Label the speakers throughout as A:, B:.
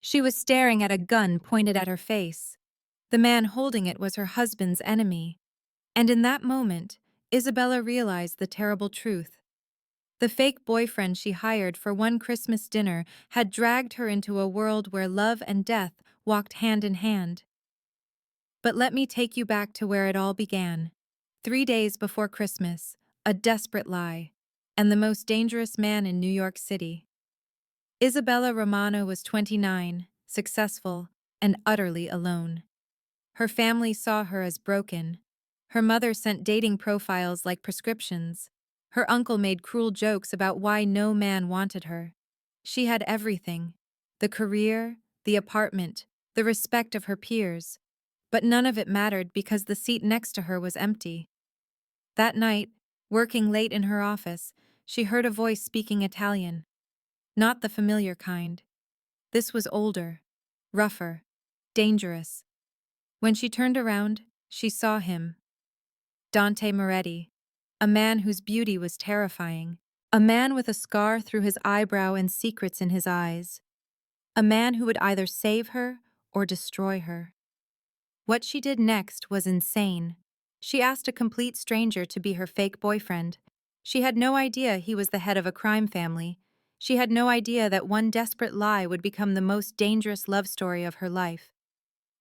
A: She was staring at a gun pointed at her face. The man holding it was her husband's enemy. And in that moment, Isabella realized the terrible truth. The fake boyfriend she hired for one Christmas dinner had dragged her into a world where love and death walked hand in hand. But let me take you back to where it all began. 3 days before Christmas, a desperate lie, and the most dangerous man in New York City. Isabella Romano was 29, successful, and utterly alone. Her family saw her as broken. Her mother sent dating profiles like prescriptions. Her uncle made cruel jokes about why no man wanted her. She had everything: the career, the apartment, the respect of her peers. But none of it mattered because the seat next to her was empty. That night, working late in her office, she heard a voice speaking Italian. Not the familiar kind. This was older, rougher, dangerous. When she turned around, she saw him. Dante Moretti, a man whose beauty was terrifying, a man with a scar through his eyebrow and secrets in his eyes, a man who would either save her or destroy her. What she did next was insane. She asked a complete stranger to be her fake boyfriend. She had no idea he was the head of a crime family. She had no idea that one desperate lie would become the most dangerous love story of her life.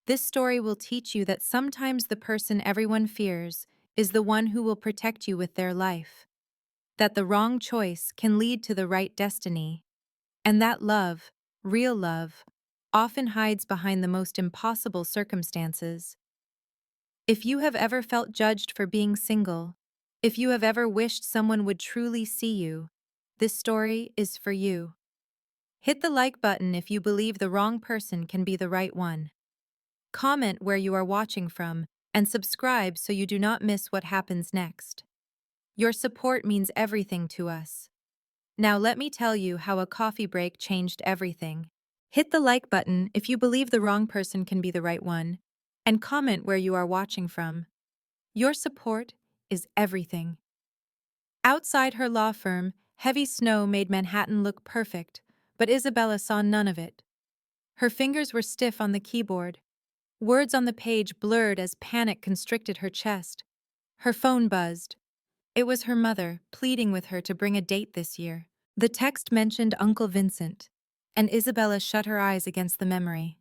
A: This story will teach you that sometimes the person everyone fears is the one who will protect you with their life. That the wrong choice can lead to the right destiny. And that love, real love, often hides behind the most impossible circumstances. If you have ever felt judged for being single, if you have ever wished someone would truly see you, this story is for you. Hit the like button if you believe the wrong person can be the right one. Comment where you are watching from, and subscribe so you do not miss what happens next. Your support means everything to us. Now let me tell you how a coffee break changed everything. Hit the like button if you believe the wrong person can be the right one, and comment where you are watching from. Your support is everything. Outside her law firm, heavy snow made Manhattan look perfect, but Isabella saw none of it. Her fingers were stiff on the keyboard. Words on the page blurred as panic constricted her chest. Her phone buzzed. It was her mother, pleading with her to bring a date this year. The text mentioned Uncle Vincent, and Isabella shut her eyes against the memory.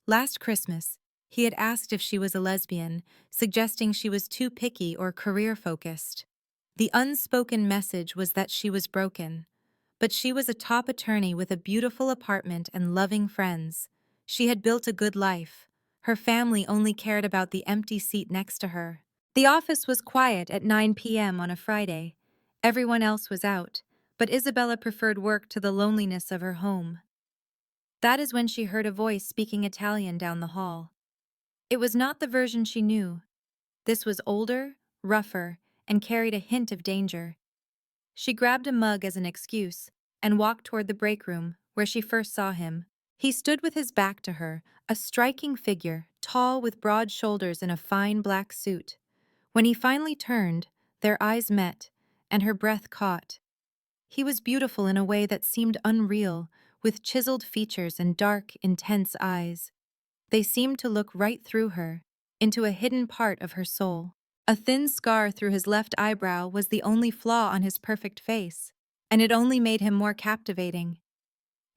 A: Last Christmas, he had asked if she was a lesbian, suggesting she was too picky or career-focused. The unspoken message was that she was broken. But she was a top attorney with a beautiful apartment and loving friends. She had built a good life. Her family only cared about the empty seat next to her. The office was quiet at 9 p.m. on a Friday. Everyone else was out, but Isabella preferred work to the loneliness of her home. That is when she heard a voice speaking Italian down the hall. It was not the version she knew. This was older, rougher, and carried a hint of danger. She grabbed a mug as an excuse and walked toward the break room where she first saw him. He stood with his back to her, a striking figure, tall with broad shoulders in a fine black suit. When he finally turned, their eyes met, and her breath caught. He was beautiful in a way that seemed unreal, with chiseled features and dark, intense eyes. They seemed to look right through her, into a hidden part of her soul. A thin scar through his left eyebrow was the only flaw on his perfect face, and it only made him more captivating.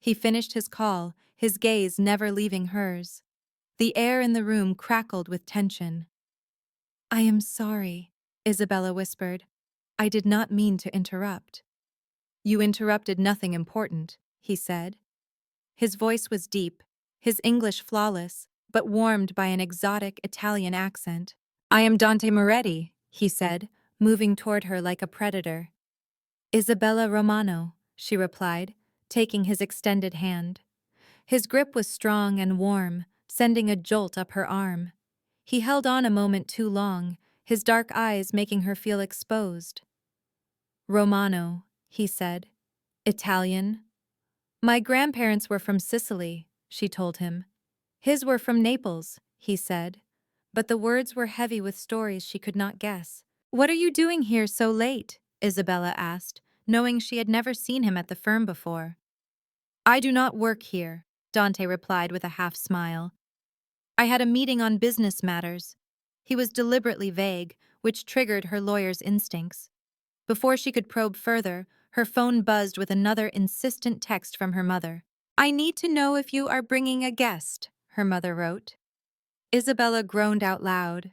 A: He finished his call, his gaze never leaving hers. The air in the room crackled with tension. "I am sorry," Isabella whispered. "I did not mean to interrupt." "You interrupted nothing important," he said. His voice was deep, his English flawless, but warmed by an exotic Italian accent. "I am Dante Moretti," he said, moving toward her like a predator. "Isabella Romano," she replied, taking his extended hand. His grip was strong and warm, sending a jolt up her arm. He held on a moment too long, his dark eyes making her feel exposed. "Romano," he said. "Italian?" "My grandparents were from Sicily," she told him. "His were from Naples," he said. But the words were heavy with stories she could not guess. "What are you doing here so late?" Isabella asked, knowing she had never seen him at the firm before. "I do not work here," Dante replied with a half smile. I had a meeting on business matters. He was deliberately vague, which triggered her lawyer's instincts. Before she could probe further, her phone buzzed with another insistent text from her mother. I need to know if you are bringing a guest, her mother wrote. Isabella groaned out loud.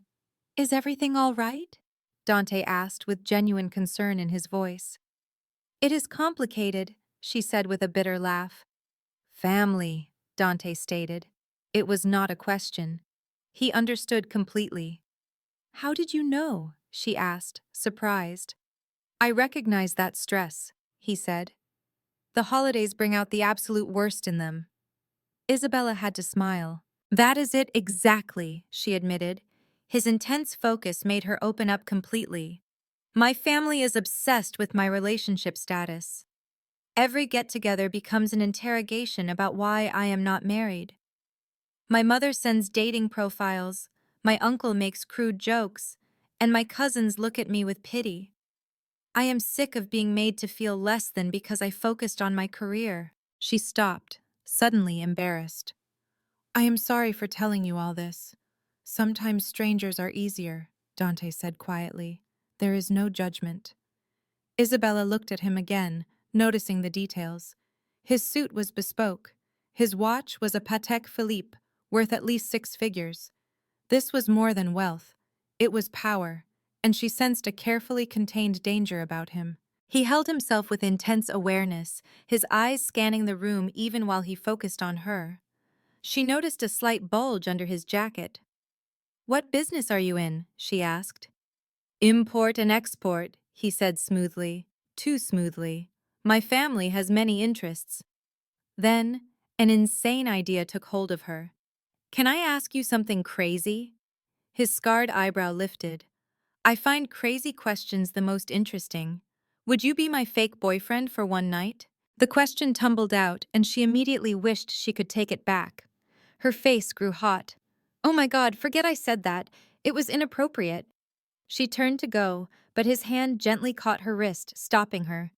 A: Is everything all right? Dante asked with genuine concern in his voice. It is complicated, she said with a bitter laugh. Family, Dante stated. It was not a question. He understood completely. How did you know? She asked, surprised. I recognize that stress, he said. The holidays bring out the absolute worst in them. Isabella had to smile. That is it exactly, she admitted. His intense focus made her open up completely. My family is obsessed with my relationship status. Every get-together becomes an interrogation about why I am not married. My mother sends dating profiles, my uncle makes crude jokes, and my cousins look at me with pity. I am sick of being made to feel less than because I focused on my career. She stopped, suddenly embarrassed. I am sorry for telling you all this. Sometimes strangers are easier, Dante said quietly. There is no judgment. Isabella looked at him again, noticing the details. His suit was bespoke. His watch was a Patek Philippe, worth at least 6 figures. This was more than wealth. It was power, and she sensed a carefully contained danger about him. He held himself with intense awareness, his eyes scanning the room even while he focused on her. She noticed a slight bulge under his jacket. What business are you in? She asked. Import and export, he said smoothly, too smoothly. My family has many interests. Then, an insane idea took hold of her. Can I ask you something crazy? His scarred eyebrow lifted. I find crazy questions the most interesting. Would you be my fake boyfriend for one night? The question tumbled out, and she immediately wished she could take it back. Her face grew hot. Oh my God, forget I said that. It was inappropriate. She turned to go, but his hand gently caught her wrist, stopping her.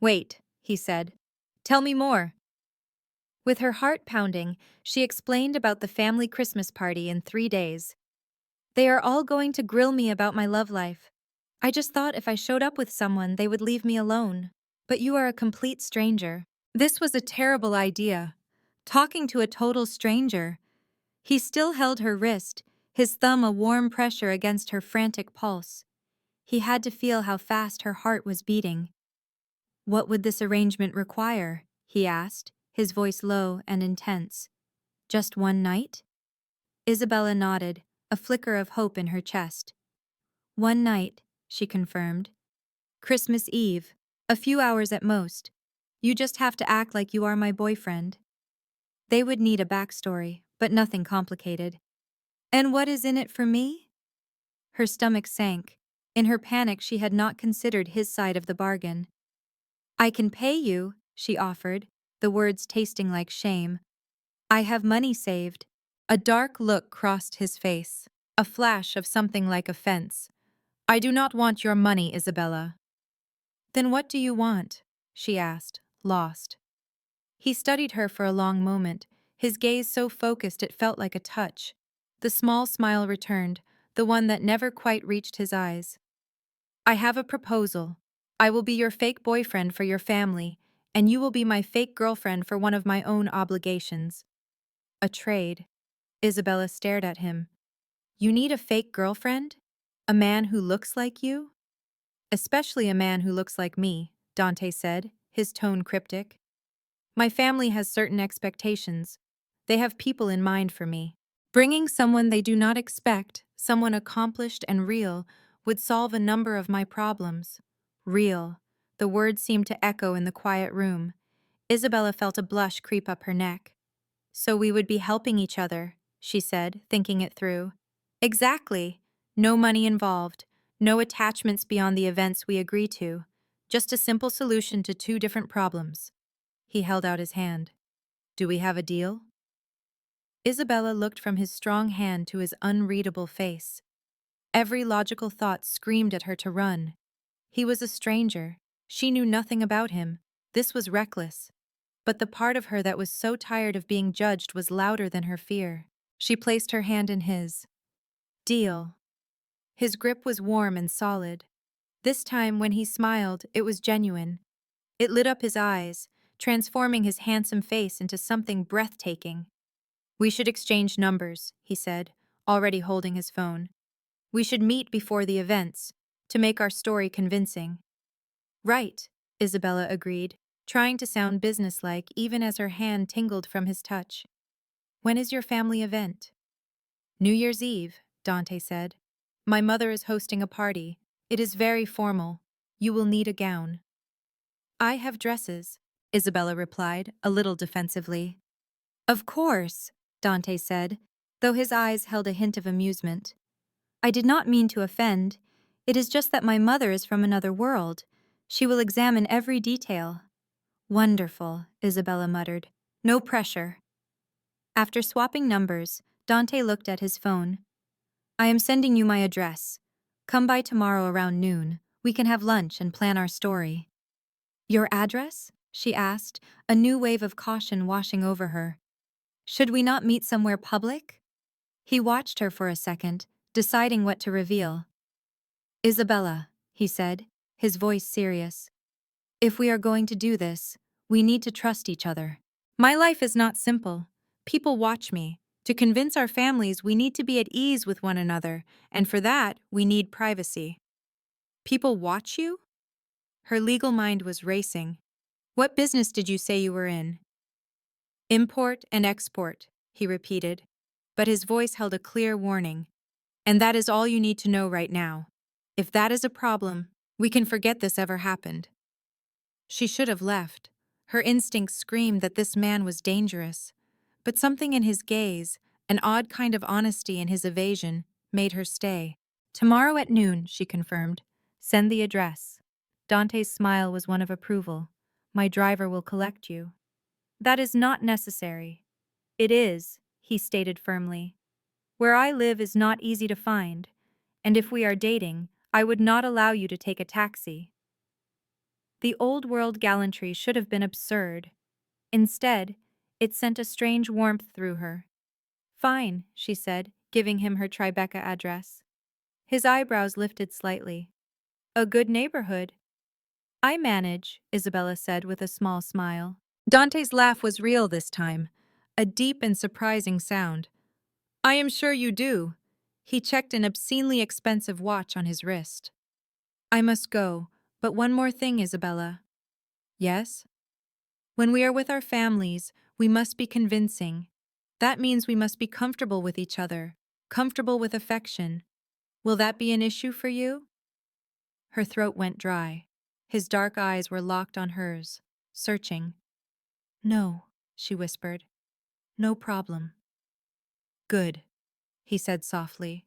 A: Wait, he said. Tell me more. With her heart pounding, she explained about the family Christmas party in 3 days. They are all going to grill me about my love life. I just thought if I showed up with someone, they would leave me alone. But you are a complete stranger. This was a terrible idea. Talking to a total stranger. He still held her wrist, his thumb a warm pressure against her frantic pulse. He had to feel how fast her heart was beating. What would this arrangement require? He asked, his voice low and intense. Just one night? Isabella nodded, a flicker of hope in her chest. One night, she confirmed. Christmas Eve, a few hours at most. You just have to act like you are my boyfriend. They would need a backstory, but nothing complicated. And what is in it for me? Her stomach sank. In her panic, she had not considered his side of the bargain. I can pay you, she offered, the words tasting like shame. I have money saved. A dark look crossed his face, a flash of something like offense. I do not want your money, Isabella. Then what do you want? She asked, lost. He studied her for a long moment, his gaze so focused it felt like a touch. The small smile returned, the one that never quite reached his eyes. I have a proposal. I will be your fake boyfriend for your family, and you will be my fake girlfriend for one of my own obligations. A trade. Isabella stared at him. You need a fake girlfriend? A man who looks like you? Especially a man who looks like me, Dante said, his tone cryptic. My family has certain expectations. They have people in mind for me. Bringing someone they do not expect, someone accomplished and real, would solve a number of my problems. Real. The word seemed to echo in the quiet room. Isabella felt a blush creep up her neck. So we would be helping each other, she said, thinking it through. Exactly. No money involved. No attachments beyond the events we agree to. Just a simple solution to 2 different problems. He held out his hand. Do we have a deal? Isabella looked from his strong hand to his unreadable face. Every logical thought screamed at her to run. He was a stranger. She knew nothing about him. This was reckless. but the part of her that was so tired of being judged was louder than her fear. She placed her hand in his. Deal. His grip was warm and solid. This time, when he smiled, it was genuine. It lit up his eyes, transforming his handsome face into something breathtaking. We should exchange numbers, he said, already holding his phone. We should meet before the events, to make our story convincing. Right, Isabella agreed, trying to sound businesslike even as her hand tingled from his touch. When is your family event? New Year's Eve, Dante said. My mother is hosting a party. It is very formal. You will need a gown. I have dresses, Isabella replied, a little defensively. Of course, Dante said, though his eyes held a hint of amusement. I did not mean to offend. It is just that my mother is from another world. She will examine every detail. Wonderful, Isabella muttered. No pressure. After swapping numbers, Dante looked at his phone. I am sending you my address. Come by tomorrow around noon. We can have lunch and plan our story. Your address? She asked, a new wave of caution washing over her. Should we not meet somewhere public? He watched her for a second, deciding what to reveal. Isabella, he said, his voice serious. If we are going to do this, we need to trust each other. My life is not simple. People watch me. To convince our families, we need to be at ease with one another, and for that, we need privacy. People watch you? Her legal mind was racing. What business did you say you were in? Import and export, he repeated, but his voice held a clear warning. And that is all you need to know right now. If that is a problem, we can forget this ever happened. She should have left. Her instincts screamed that this man was dangerous. But something in his gaze, an odd kind of honesty in his evasion, made her stay. Tomorrow at noon, she confirmed. Send the address. Dante's smile was one of approval. My driver will collect you. That is not necessary. It is, he stated firmly. Where I live is not easy to find, and if we are dating, I would not allow you to take a taxi. The old-world gallantry should have been absurd. Instead, it sent a strange warmth through her. Fine, she said, giving him her Tribeca address. His eyebrows lifted slightly. A good neighborhood. I manage, Isabella said with a small smile. Dante's laugh was real this time, a deep and surprising sound. I am sure you do. He checked an obscenely expensive watch on his wrist. I must go, but one more thing, Isabella. Yes? When we are with our families, we must be convincing. That means we must be comfortable with each other, comfortable with affection. Will that be an issue for you? Her throat went dry. His dark eyes were locked on hers, searching. No, she whispered. No problem. Good, he said softly.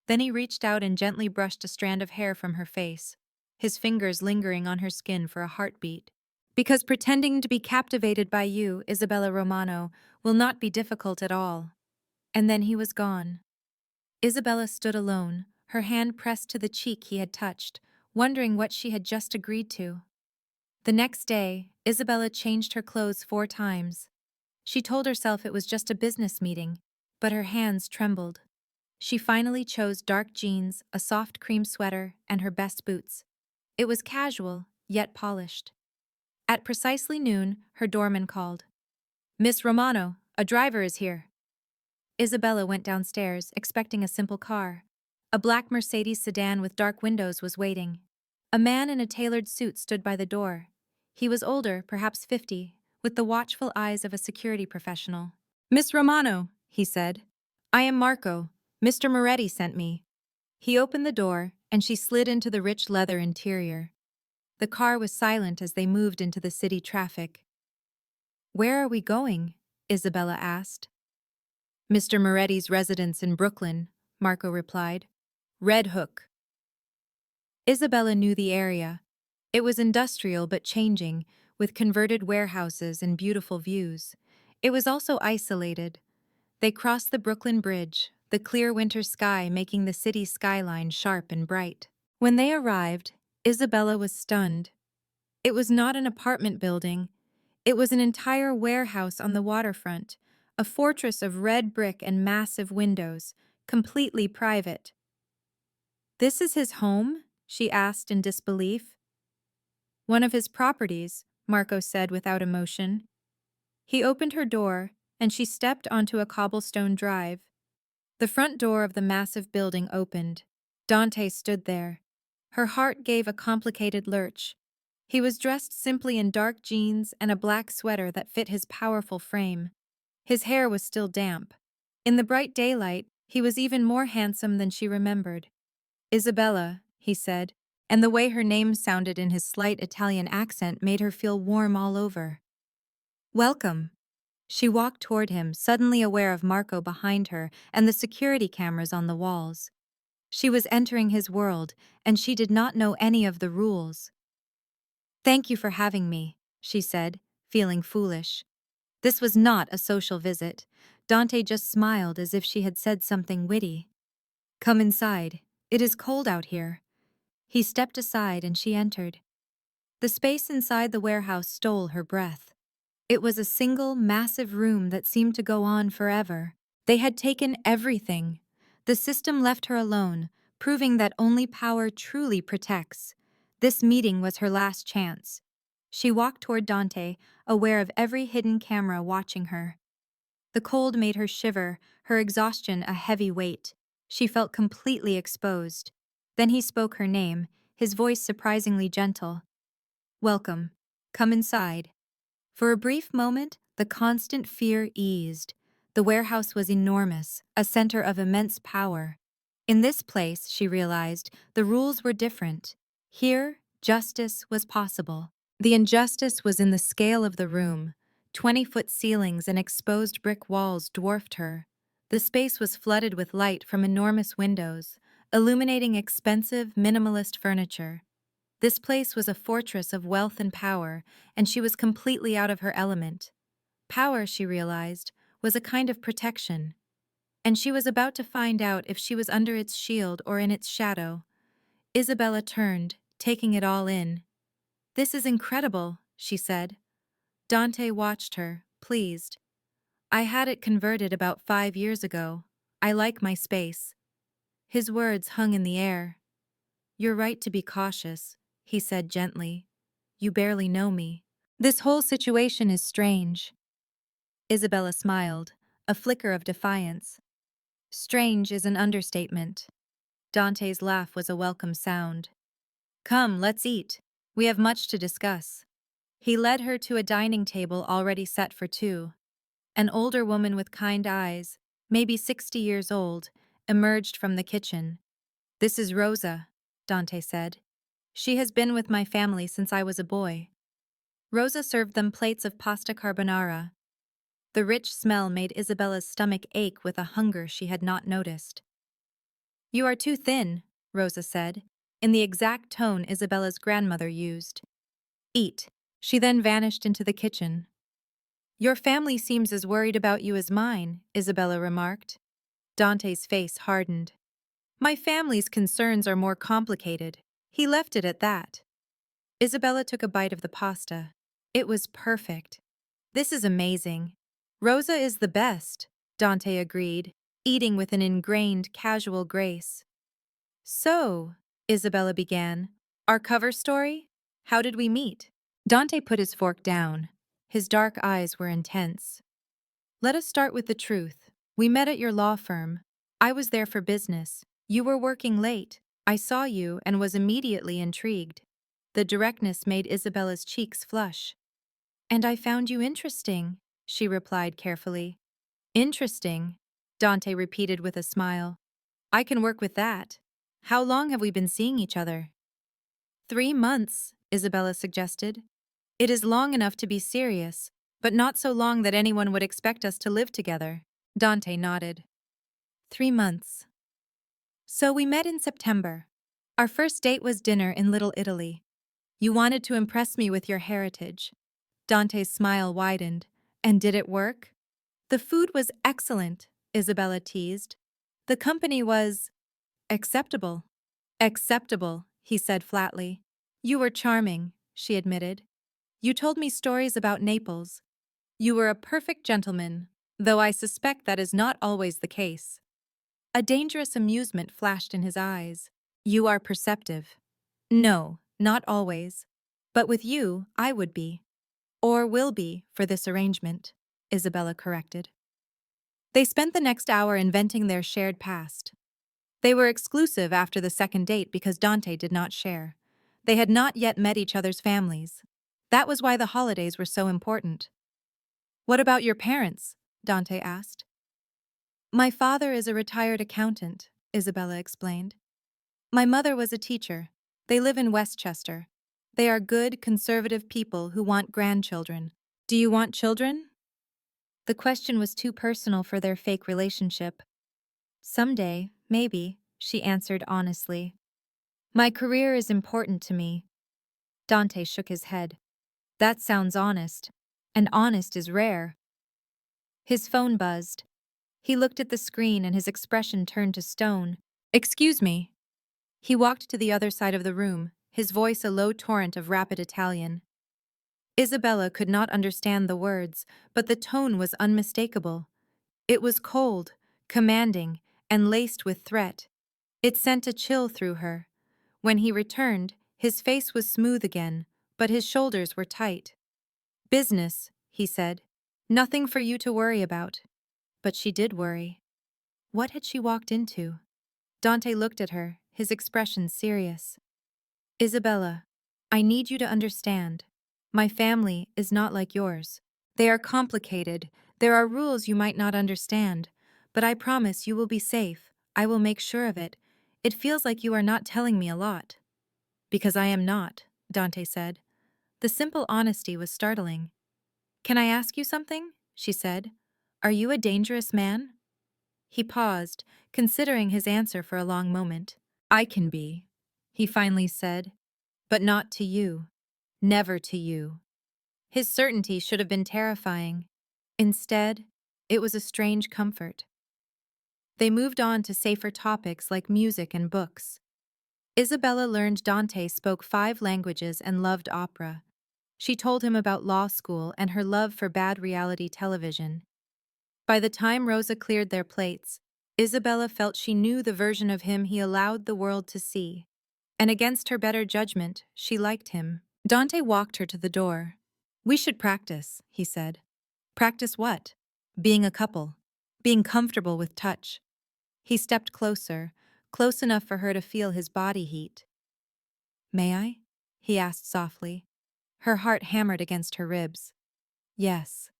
A: Then he reached out and gently brushed a strand of hair from her face, his fingers lingering on her skin for a heartbeat. Because pretending to be captivated by you, Isabella Romano, will not be difficult at all. And then he was gone. Isabella stood alone, her hand pressed to the cheek he had touched, wondering what she had just agreed to. The next day, Isabella changed her clothes 4 times. She told herself it was just a business meeting, but her hands trembled. She finally chose dark jeans, a soft cream sweater, and her best boots. It was casual, yet polished. At precisely noon, her doorman called. Miss Romano, a driver is here. Isabella went downstairs, expecting a simple car. A black Mercedes sedan with dark windows was waiting. A man in a tailored suit stood by the door. He was older, perhaps 50, with the watchful eyes of a security professional. Miss Romano, he said. I am Marco. Mr. Moretti sent me. He opened the door, and she slid into the rich leather interior. The car was silent as they moved into the city traffic. Where are we going? Isabella asked. Mr. Moretti's residence in Brooklyn, Marco replied. Red Hook. Isabella knew the area. It was industrial but changing, with converted warehouses and beautiful views. It was also isolated. They crossed the Brooklyn Bridge, the clear winter sky making the city skyline sharp and bright. When they arrived, Isabella was stunned. It was not an apartment building. It was an entire warehouse on the waterfront, a fortress of red brick and massive windows, completely private. "This is his home?" she asked in disbelief. "One of his properties," Marco said without emotion. He opened her door, and she stepped onto a cobblestone drive. The front door of the massive building opened. Dante stood there. Her heart gave a complicated lurch. He was dressed simply in dark jeans and a black sweater that fit his powerful frame. His hair was still damp. In the bright daylight, he was even more handsome than she remembered. "Isabella," he said, and the way her name sounded in his slight Italian accent made her feel warm all over. "Welcome." She walked toward him, suddenly aware of Marco behind her and the security cameras on the walls. She was entering his world, and she did not know any of the rules. "Thank you for having me," she said, feeling foolish. This was not a social visit. Dante just smiled as if she had said something witty. "Come inside. It is cold out here." He stepped aside and she entered. The space inside the warehouse stole her breath. It was a single, massive room that seemed to go on forever. They had taken everything. The system left her alone, proving that only power truly protects. This meeting was her last chance. She walked toward Dante, aware of every hidden camera watching her. The cold made her shiver, her exhaustion a heavy weight. She felt completely exposed. Then he spoke her name, his voice surprisingly gentle. "Welcome. Come inside." For a brief moment, the constant fear eased. The warehouse was enormous, a center of immense power. In this place, she realized, the rules were different. Here, justice was possible. The injustice was in the scale of the room. 20-foot ceilings and exposed brick walls dwarfed her. The space was flooded with light from enormous windows, illuminating expensive, minimalist furniture. This place was a fortress of wealth and power, and she was completely out of her element. Power, she realized, was a kind of protection, and she was about to find out if she was under its shield or in its shadow. Isabella turned, taking it all in. "This is incredible," she said. Dante watched her, pleased. "I had it converted about 5 years ago. I like my space." His words hung in the air. "You're right to be cautious," he said gently. "You barely know me. This whole situation is strange." Isabella smiled, a flicker of defiance. "Strange is an understatement." Dante's laugh was a welcome sound. "Come, let's eat. We have much to discuss." He led her to a dining table already set for two. An older woman with kind eyes, maybe 60 years old, emerged from the kitchen. "This is Rosa," Dante said. "She has been with my family since I was a boy." Rosa served them plates of pasta carbonara. The rich smell made Isabella's stomach ache with a hunger she had not noticed. "You are too thin," Rosa said, in the exact tone Isabella's grandmother used. "Eat." She then vanished into the kitchen. "Your family seems as worried about you as mine," Isabella remarked. Dante's face hardened. "My family's concerns are more complicated." He left it at that. Isabella took a bite of the pasta. It was perfect. "This is amazing." "Rosa is the best," Dante agreed, eating with an ingrained, casual grace. "So," Isabella began, "our cover story? How did we meet?" Dante put his fork down. His dark eyes were intense. "Let us start with the truth. We met at your law firm. I was there for business. You were working late. I saw you and was immediately intrigued." The directness made Isabella's cheeks flush. "And I found you interesting," she replied carefully. "Interesting," Dante repeated with a smile. "I can work with that. How long have we been seeing each other?" 3 months, Isabella suggested. "It is long enough to be serious, but not so long that anyone would expect us to live together." Dante nodded. 3 months. "So we met in September. Our first date was dinner in Little Italy. You wanted to impress me with your heritage." Dante's smile widened. "And did it work?" "The food was excellent," Isabella teased. "The company was acceptable." "Acceptable," he said flatly. "You were charming," she admitted. You told me stories about Naples. You were a perfect gentleman, though I suspect that is not always the case. A dangerous amusement flashed in his eyes. You are perceptive. No, not always. But with you, I would be. Or will be, for this arrangement, Isabella corrected. They spent the next hour inventing their shared past. They were exclusive after the second date because Dante did not share. They had not yet met each other's families. That was why the holidays were so important. What about your parents? Dante asked. My father is a retired accountant, Isabella explained. My mother was a teacher. They live in Westchester. They are good, conservative people who want grandchildren. Do you want children? The question was too personal for their fake relationship. Someday, maybe, she answered honestly. My career is important to me. Dante shook his head. That sounds honest. And honest is rare. His phone buzzed. He looked at the screen and his expression turned to stone. Excuse me. He walked to the other side of the room, his voice a low torrent of rapid Italian. Isabella could not understand the words, but the tone was unmistakable. It was cold, commanding, and laced with threat. It sent a chill through her. When he returned, his face was smooth again, but his shoulders were tight. Business, he said. Nothing for you to worry about. But she did worry. What had she walked into? Dante looked at her, his expression serious. Isabella, I need you to understand. My family is not like yours. They are complicated. There are rules you might not understand. But I promise you will be safe. I will make sure of it. It feels like you are not telling me a lot. Because I am not, Dante said. The simple honesty was startling. Can I ask you something? She said. Are you a dangerous man? He paused, considering his answer for a long moment. I can be, he finally said, but not to you. Never to you. His certainty should have been terrifying. Instead, it was a strange comfort. They moved on to safer topics like music and books. Isabella learned Dante spoke 5 languages and loved opera. She told him about law school and her love for bad reality television. By the time Rosa cleared their plates, Isabella felt she knew the version of him he allowed the world to see. And against her better judgment, she liked him. Dante walked her to the door. We should practice, he said. Practice what? Being a couple. Being comfortable with touch. He stepped closer, close enough for her to feel his body heat. May I? He asked softly. Her heart hammered against her ribs. Yes.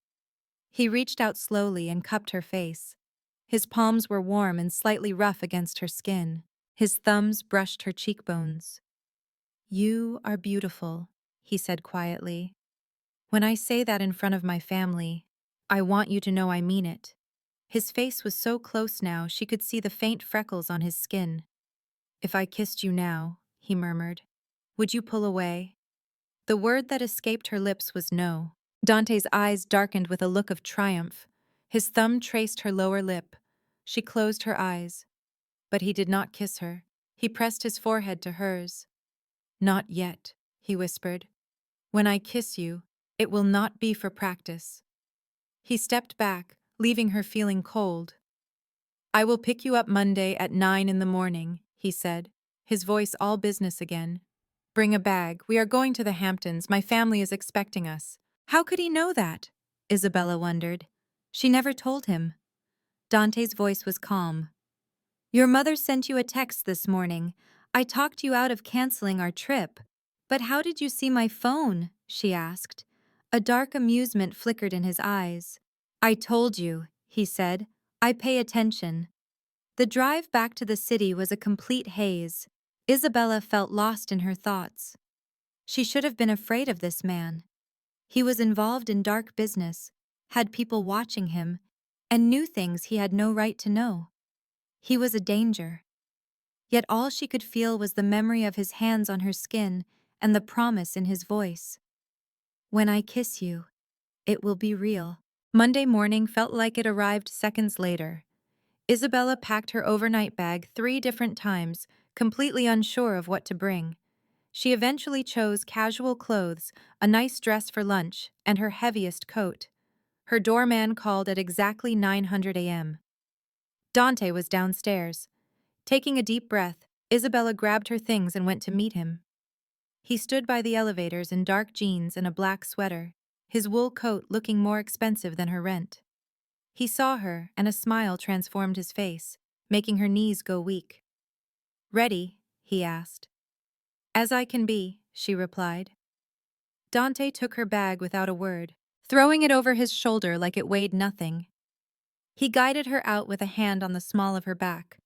A: He reached out slowly and cupped her face. His palms were warm and slightly rough against her skin. His thumbs brushed her cheekbones. You are beautiful, he said quietly. When I say that in front of my family, I want you to know I mean it. His face was so close now she could see the faint freckles on his skin. If I kissed you now, he murmured, would you pull away? The word that escaped her lips was no. Dante's eyes darkened with a look of triumph. His thumb traced her lower lip. She closed her eyes. But he did not kiss her. He pressed his forehead to hers. Not yet, he whispered. When I kiss you, it will not be for practice. He stepped back, leaving her feeling cold. I will pick you up Monday at 9 in the morning, he said, his voice all business again. Bring a bag. We are going to the Hamptons. My family is expecting us. How could he know that? Isabella wondered. She never told him. Dante's voice was calm. Your mother sent you a text this morning. I talked you out of canceling our trip. But how did you see my phone? She asked. A dark amusement flickered in his eyes. I told you, he said. I pay attention. The drive back to the city was a complete haze. Isabella felt lost in her thoughts. She should have been afraid of this man. He was involved in dark business, had people watching him, and knew things he had no right to know. He was a danger. Yet all she could feel was the memory of his hands on her skin and the promise in his voice. When I kiss you, it will be real. Monday morning felt like it arrived seconds later. Isabella packed her overnight bag 3 different times, completely unsure of what to bring. She eventually chose casual clothes, a nice dress for lunch, and her heaviest coat. Her doorman called at exactly 900 a.m. Dante was downstairs. Taking a deep breath, Isabella grabbed her things and went to meet him. He stood by the elevators in dark jeans and a black sweater, his wool coat looking more expensive than her rent. He saw her, and a smile transformed his face, making her knees go weak. "Ready?" he asked. "As I can be," she replied. Dante took her bag without a word, throwing it over his shoulder like it weighed nothing. He guided her out with a hand on the small of her back.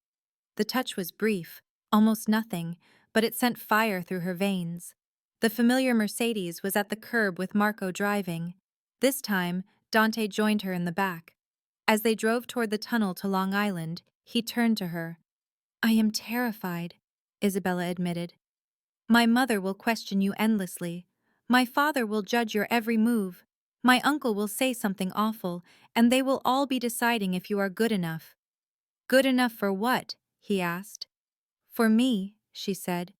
A: The touch was brief, almost nothing, but it sent fire through her veins. The familiar Mercedes was at the curb with Marco driving. This time, Dante joined her in the back. As they drove toward the tunnel to Long Island, he turned to her. "I am terrified," Isabella admitted. "My mother will question you endlessly. My father will judge your every move. My uncle will say something awful, and they will all be deciding if you are good enough." "Good enough for what?" he asked. "For me," she said.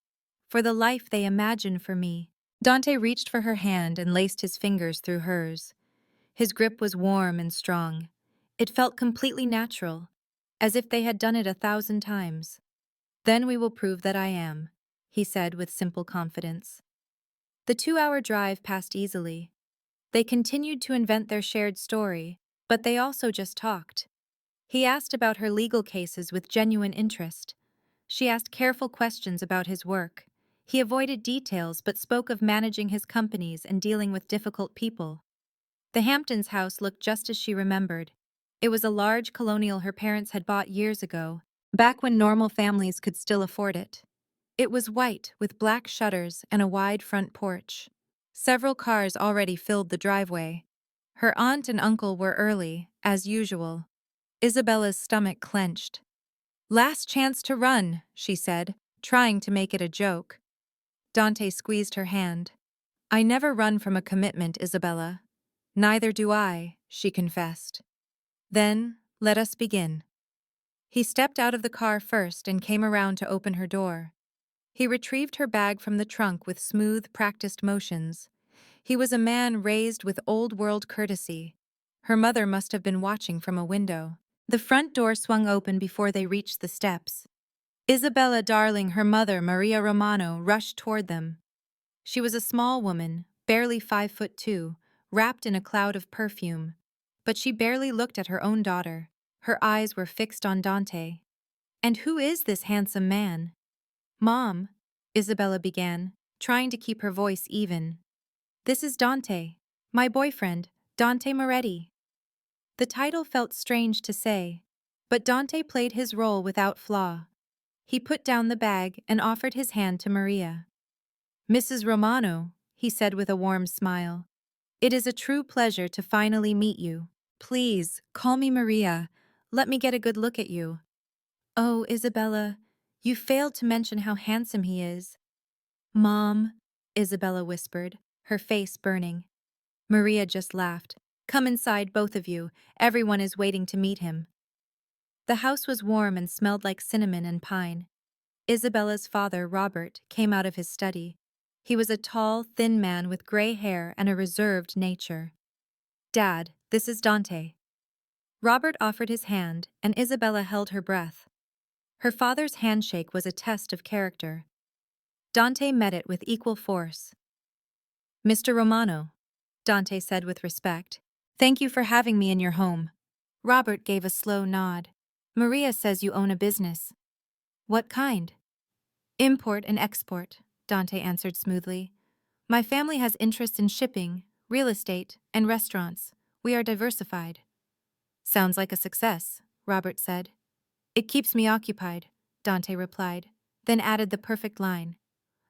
A: "For the life they imagine for me." Dante reached for her hand and laced his fingers through hers. His grip was warm and strong. It felt completely natural, as if they had done it 1,000 times. "Then we will prove that I am," he said with simple confidence. The 2-hour drive passed easily. They continued to invent their shared story, but they also just talked. He asked about her legal cases with genuine interest. She asked careful questions about his work. He avoided details but spoke of managing his companies and dealing with difficult people. The Hamptons' house looked just as she remembered. It was a large colonial her parents had bought years ago, back when normal families could still afford it. It was white, with black shutters and a wide front porch. Several cars already filled the driveway. Her aunt and uncle were early, as usual. Isabella's stomach clenched. "Last chance to run," she said, trying to make it a joke. Dante squeezed her hand. "I never run from a commitment, Isabella." "Neither do I," she confessed. "Then, let us begin." He stepped out of the car first and came around to open her door. He retrieved her bag from the trunk with smooth, practiced motions. He was a man raised with old-world courtesy. Her mother must have been watching from a window. The front door swung open before they reached the steps. Isabella Darling, her mother, Maria Romano, rushed toward them. She was a small woman, barely 5'2", wrapped in a cloud of perfume. But she barely looked at her own daughter. Her eyes were fixed on Dante. "And who is this handsome man?" "Mom," Isabella began, trying to keep her voice even. "This is Dante, my boyfriend, Dante Moretti." The title felt strange to say, but Dante played his role without flaw. He put down the bag and offered his hand to Maria. "Mrs. Romano," he said with a warm smile, "it is a true pleasure to finally meet you. Please, call me Maria. Let me get a good look at you." "Oh, Isabella, you failed to mention how handsome he is." "Mom," Isabella whispered, her face burning. Maria just laughed. "Come inside, both of you. Everyone is waiting to meet him." The house was warm and smelled like cinnamon and pine. Isabella's father, Robert, came out of his study. He was a tall, thin man with gray hair and a reserved nature. "Dad, this is Dante." Robert offered his hand, and Isabella held her breath. Her father's handshake was a test of character. Dante met it with equal force. "Mr. Romano," Dante said with respect, "thank you for having me in your home." Robert gave a slow nod. "Maria says you own a business." "What kind?" "Import and export," Dante answered smoothly. "My family has interests in shipping, real estate, and restaurants. We are diversified." "Sounds like a success," Robert said. "It keeps me occupied," Dante replied, then added the perfect line.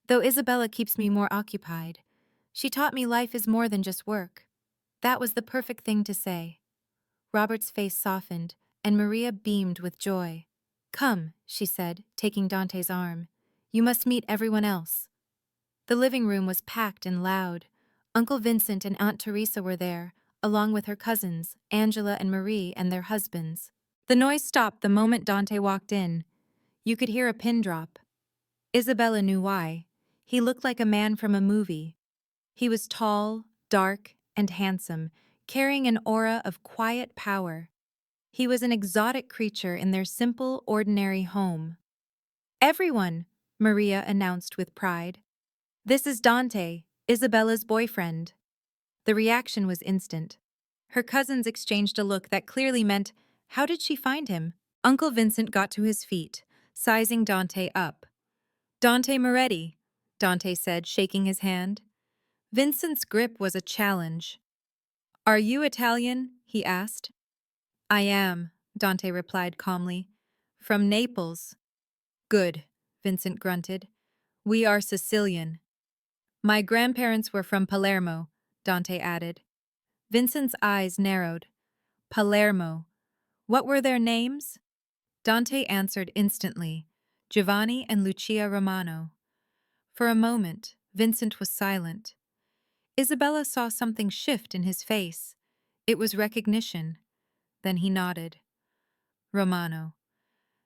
A: "Though Isabella keeps me more occupied. She taught me life is more than just work." That was the perfect thing to say. Robert's face softened, and Maria beamed with joy. "Come," she said, taking Dante's arm. "You must meet everyone else." The living room was packed and loud. Uncle Vincent and Aunt Teresa were there, along with her cousins, Angela and Marie, and their husbands. The noise stopped the moment Dante walked in. You could hear a pin drop. Isabella knew why. He looked like a man from a movie. He was tall, dark, and handsome, carrying an aura of quiet power. He was an exotic creature in their simple, ordinary home. "Everyone," Maria announced with pride. "This is Dante, Isabella's boyfriend." The reaction was instant. Her cousins exchanged a look that clearly meant, how did she find him? Uncle Vincent got to his feet, sizing Dante up. "Dante Moretti," Dante said, shaking his hand. Vincent's grip was a challenge. "Are you Italian?" he asked. "I am," Dante replied calmly. "From Naples." "Good," Vincent grunted. "We are Sicilian." "My grandparents were from Palermo," Dante added. Vincent's eyes narrowed. "Palermo. What were their names?" Dante answered instantly. "Giovanni and Lucia Romano." For a moment, Vincent was silent. Isabella saw something shift in his face. It was recognition. Then he nodded. "Romano.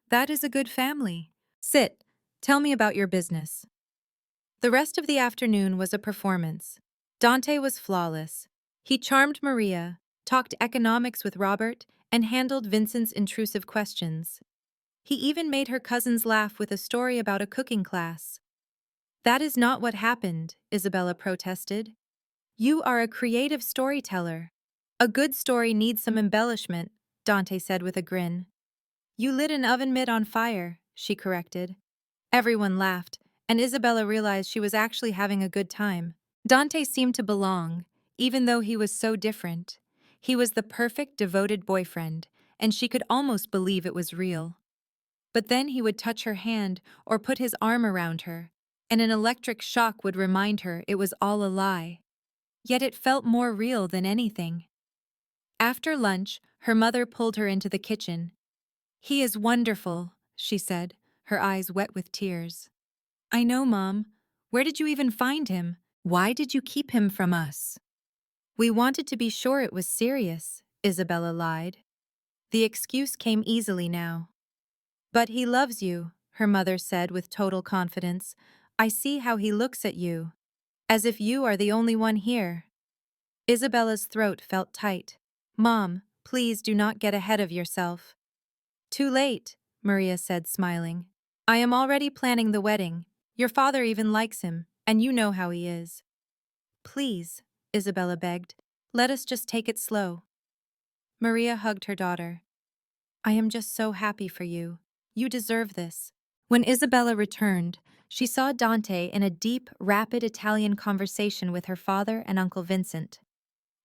A: That is a good family. Sit. Tell me about your business." The rest of the afternoon was a performance. Dante was flawless. He charmed Maria, talked economics with Robert, and handled Vincent's intrusive questions. He even made her cousins laugh with a story about a cooking class. "That is not what happened," Isabella protested. "You are a creative storyteller." "A good story needs some embellishment," Dante said with a grin. "You lit an oven mitt on fire," she corrected. Everyone laughed, and Isabella realized she was actually having a good time. Dante seemed to belong, even though he was so different. He was the perfect, devoted boyfriend, and she could almost believe it was real. But then he would touch her hand or put his arm around her, and an electric shock would remind her it was all a lie. Yet it felt more real than anything. After lunch, her mother pulled her into the kitchen. "He is wonderful," she said, her eyes wet with tears. "I know, Mom. Where did you even find him? Why did you keep him from us?" "We wanted to be sure it was serious," Isabella lied. The excuse came easily now. "But he loves you," her mother said with total confidence. "I see how he looks at you. As if you are the only one here." Isabella's throat felt tight. "Mom, please do not get ahead of yourself." "Too late," Maria said, smiling. "I am already planning the wedding. Your father even likes him, and you know how he is." "Please," Isabella begged, "let us just take it slow." Maria hugged her daughter. "I am just so happy for you. You deserve this." When Isabella returned, she saw Dante in a deep, rapid Italian conversation with her father and Uncle Vincent.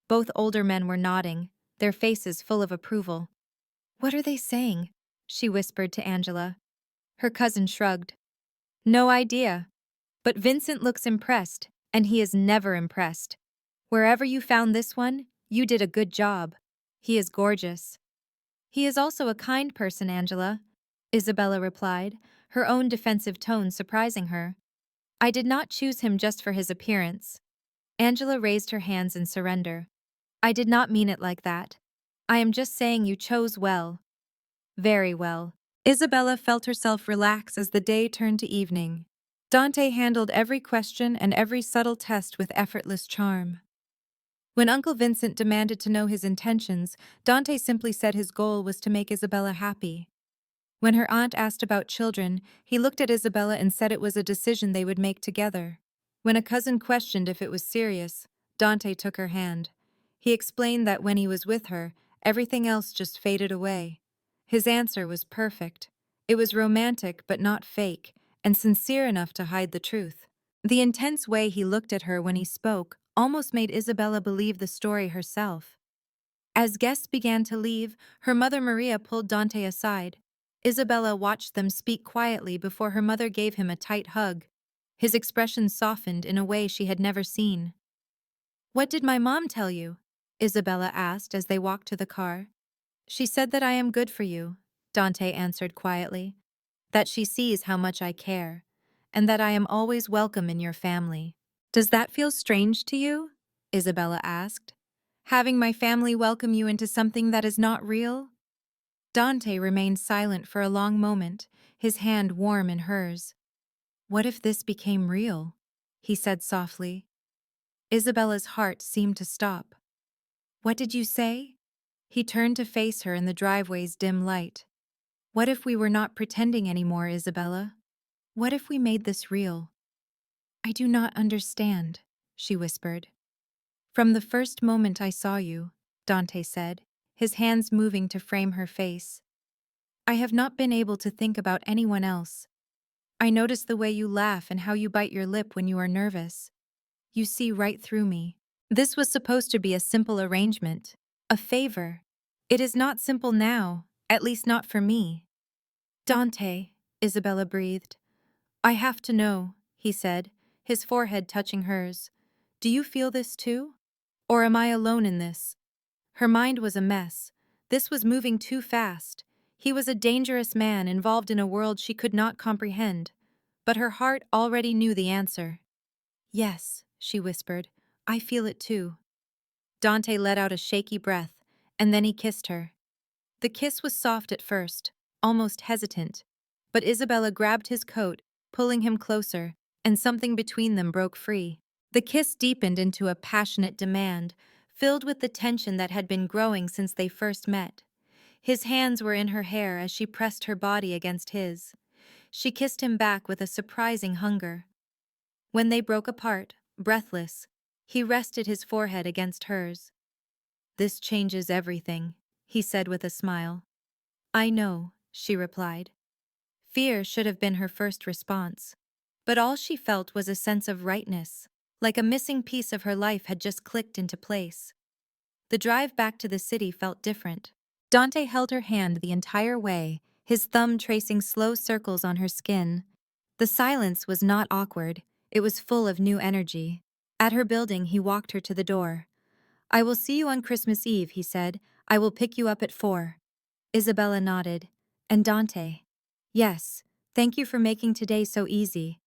A: Both older men were nodding, their faces full of approval. "What are they saying?" she whispered to Angela. Her cousin shrugged. "No idea. But Vincent looks impressed, and he is never impressed. Wherever you found this one, you did a good job. He is gorgeous." "He is also a kind person, Angela," Isabella replied, her own defensive tone surprising her. "I did not choose him just for his appearance." Angela raised her hands in surrender. "I did not mean it like that. I am just saying you chose well." "Very well." Isabella felt herself relax as the day turned to evening. Dante handled every question and every subtle test with effortless charm. When Uncle Vincent demanded to know his intentions, Dante simply said his goal was to make Isabella happy. When her aunt asked about children, he looked at Isabella and said it was a decision they would make together. When a cousin questioned if it was serious, Dante took her hand. He explained that when he was with her, everything else just faded away. His answer was perfect. It was romantic but not fake, and sincere enough to hide the truth. The intense way he looked at her when he spoke almost made Isabella believe the story herself. As guests began to leave, her mother Maria pulled Dante aside. Isabella watched them speak quietly before her mother gave him a tight hug. His expression softened in a way she had never seen. "What did my mom tell you?" Isabella asked as they walked to the car. "She said that I am good for you," Dante answered quietly. "That she sees how much I care, and that I am always welcome in your family." "Does that feel strange to you?" Isabella asked. "Having my family welcome you into something that is not real?" Dante remained silent for a long moment, his hand warm in hers. What if this became real? he said softly. Isabella's heart seemed to stop. What did you say? He turned to face her in the driveway's dim light. What if we were not pretending anymore, Isabella? What if we made this real? I do not understand, she whispered. From the first moment I saw you, Dante said, his hands moving to frame her face. I have not been able to think about anyone else. I notice the way you laugh and how you bite your lip when you are nervous. You see right through me. This was supposed to be a simple arrangement, a favor. It is not simple now, at least not for me. Dante, Isabella breathed. I have to know, he said, his forehead touching hers. Do you feel this too? Or am I alone in this? Her mind was a mess. This was moving too fast. He was a dangerous man involved in a world she could not comprehend. But her heart already knew the answer. Yes, she whispered. I feel it too. Dante let out a shaky breath, and then he kissed her. The kiss was soft at first, almost hesitant. But Isabella grabbed his coat, pulling him closer, and something between them broke free. The kiss deepened into a passionate demand, filled with the tension that had been growing since they first met. His hands were in her hair as she pressed her body against his. She kissed him back with a surprising hunger. When they broke apart, breathless, he rested his forehead against hers. This changes everything, he said with a smile. I know, she replied. Fear should have been her first response. But all she felt was a sense of rightness, like a missing piece of her life had just clicked into place. The drive back to the city felt different. Dante held her hand the entire way, his thumb tracing slow circles on her skin. The silence was not awkward, it was full of new energy. At her building, he walked her to the door. I will see you on Christmas Eve, he said. I will pick you up at 4. Isabella nodded. And Dante? Yes, thank you for making today so easy.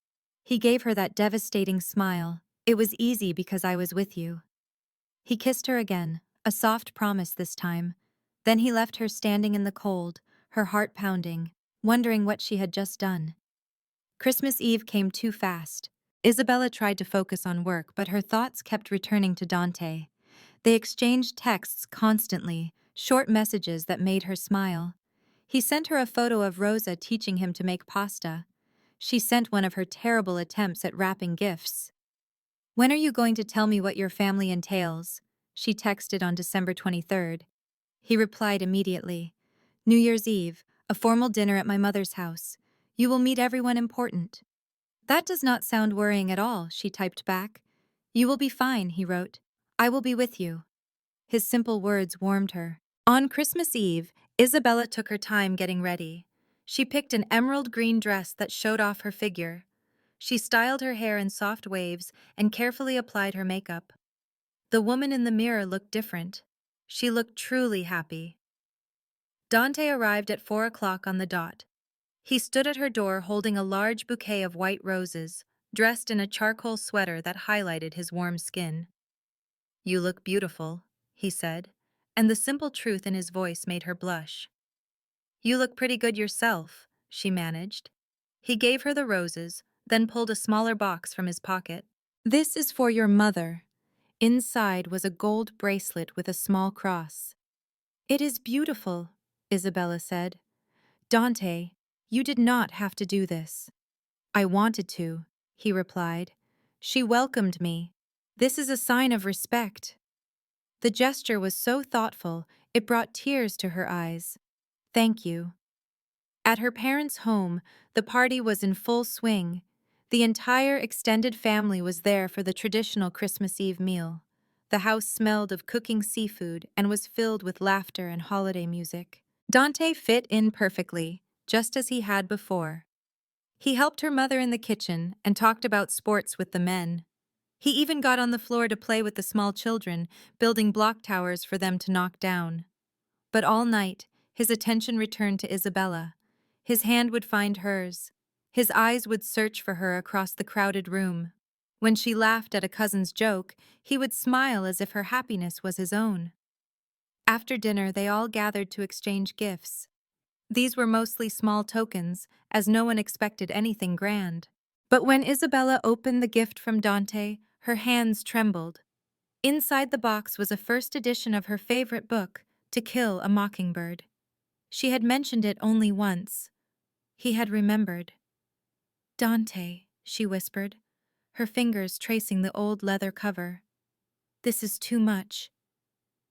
A: He gave her that devastating smile. It was easy because I was with you. He kissed her again, a soft promise this time. Then he left her standing in the cold, her heart pounding, wondering what she had just done. Christmas Eve came too fast. Isabella tried to focus on work, but her thoughts kept returning to Dante. They exchanged texts constantly, short messages that made her smile. He sent her a photo of Rosa teaching him to make pasta. She sent one of her terrible attempts at wrapping gifts. When are you going to tell me what your family entails? She texted on December 23rd. He replied immediately. New Year's Eve, a formal dinner at my mother's house. You will meet everyone important. That does not sound worrying at all, she typed back. You will be fine, he wrote. I will be with you. His simple words warmed her. On Christmas Eve, Isabella took her time getting ready. She picked an emerald green dress that showed off her figure. She styled her hair in soft waves and carefully applied her makeup. The woman in the mirror looked different. She looked truly happy. Dante arrived at 4 o'clock on the dot. He stood at her door holding a large bouquet of white roses, dressed in a charcoal sweater that highlighted his warm skin. You look beautiful, he said, and the simple truth in his voice made her blush. You look pretty good yourself, she managed. He gave her the roses, then pulled a smaller box from his pocket. This is for your mother. Inside was a gold bracelet with a small cross. It is beautiful, Isabella said. Dante, you did not have to do this. I wanted to, he replied. She welcomed me. This is a sign of respect. The gesture was so thoughtful, it brought tears to her eyes. Thank you. At her parents' home, the party was in full swing. The entire extended family was there for the traditional Christmas Eve meal. The house smelled of cooking seafood and was filled with laughter and holiday music. Dante fit in perfectly, just as he had before. He helped her mother in the kitchen and talked about sports with the men. He even got on the floor to play with the small children, building block towers for them to knock down. But all night, his attention returned to Isabella. His hand would find hers. His eyes would search for her across the crowded room. When she laughed at a cousin's joke, he would smile as if her happiness was his own. After dinner, they all gathered to exchange gifts. These were mostly small tokens, as no one expected anything grand. But when Isabella opened the gift from Dante, her hands trembled. Inside the box was a first edition of her favorite book, To Kill a Mockingbird. She had mentioned it only once. He had remembered. Dante, she whispered, her fingers tracing the old leather cover. This is too much.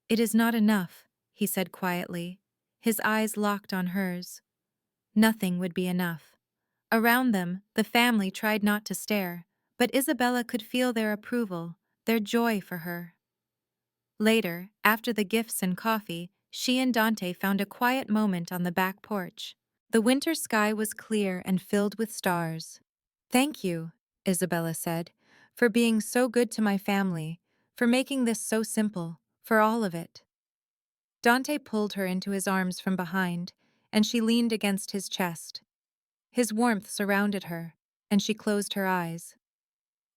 A: It is not enough, he said quietly, his eyes locked on hers. Nothing would be enough. Around them, the family tried not to stare, but Isabella could feel their approval, their joy for her. Later, after the gifts and coffee, she and Dante found a quiet moment on the back porch. The winter sky was clear and filled with stars. Thank you, Isabella said, for being so good to my family, for making this so simple, for all of it. Dante pulled her into his arms from behind, and she leaned against his chest. His warmth surrounded her, and she closed her eyes.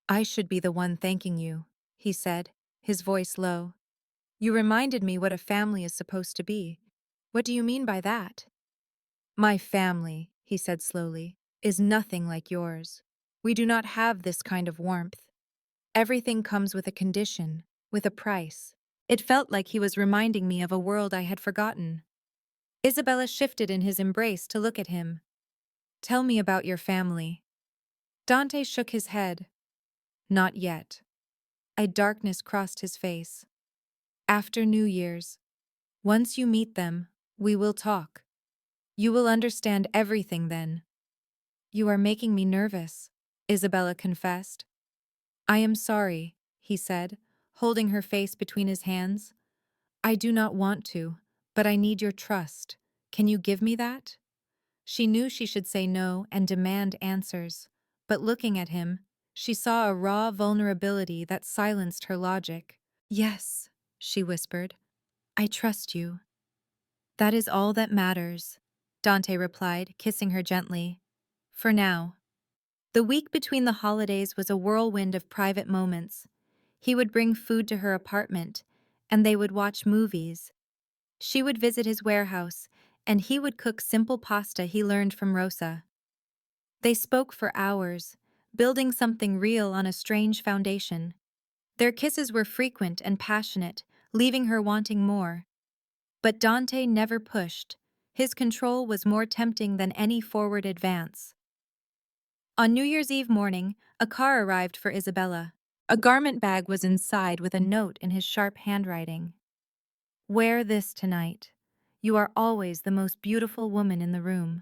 A: I should be the one thanking you, he said, his voice low. You reminded me what a family is supposed to be. What do you mean by that? My family, he said slowly, is nothing like yours. We do not have this kind of warmth. Everything comes with a condition, with a price. It felt like he was reminding me of a world I had forgotten. Isabella shifted in his embrace to look at him. Tell me about your family. Dante shook his head. Not yet. A darkness crossed his face. After New Year's. Once you meet them, we will talk. You will understand everything then. You are making me nervous, Isabella confessed. I am sorry, he said, holding her face between his hands. I do not want to, but I need your trust. Can you give me that? She knew she should say no and demand answers, but looking at him, she saw a raw vulnerability that silenced her logic. Yes, she whispered. I trust you. That is all that matters, Dante replied, kissing her gently. For now. The week between the holidays was a whirlwind of private moments. He would bring food to her apartment, and they would watch movies. She would visit his warehouse, and he would cook simple pasta he learned from Rosa. They spoke for hours, building something real on a strange foundation. Their kisses were frequent and passionate, leaving her wanting more. But Dante never pushed. His control was more tempting than any forward advance. On New Year's Eve morning, a car arrived for Isabella. A garment bag was inside with a note in his sharp handwriting. Wear this tonight. You are always the most beautiful woman in the room.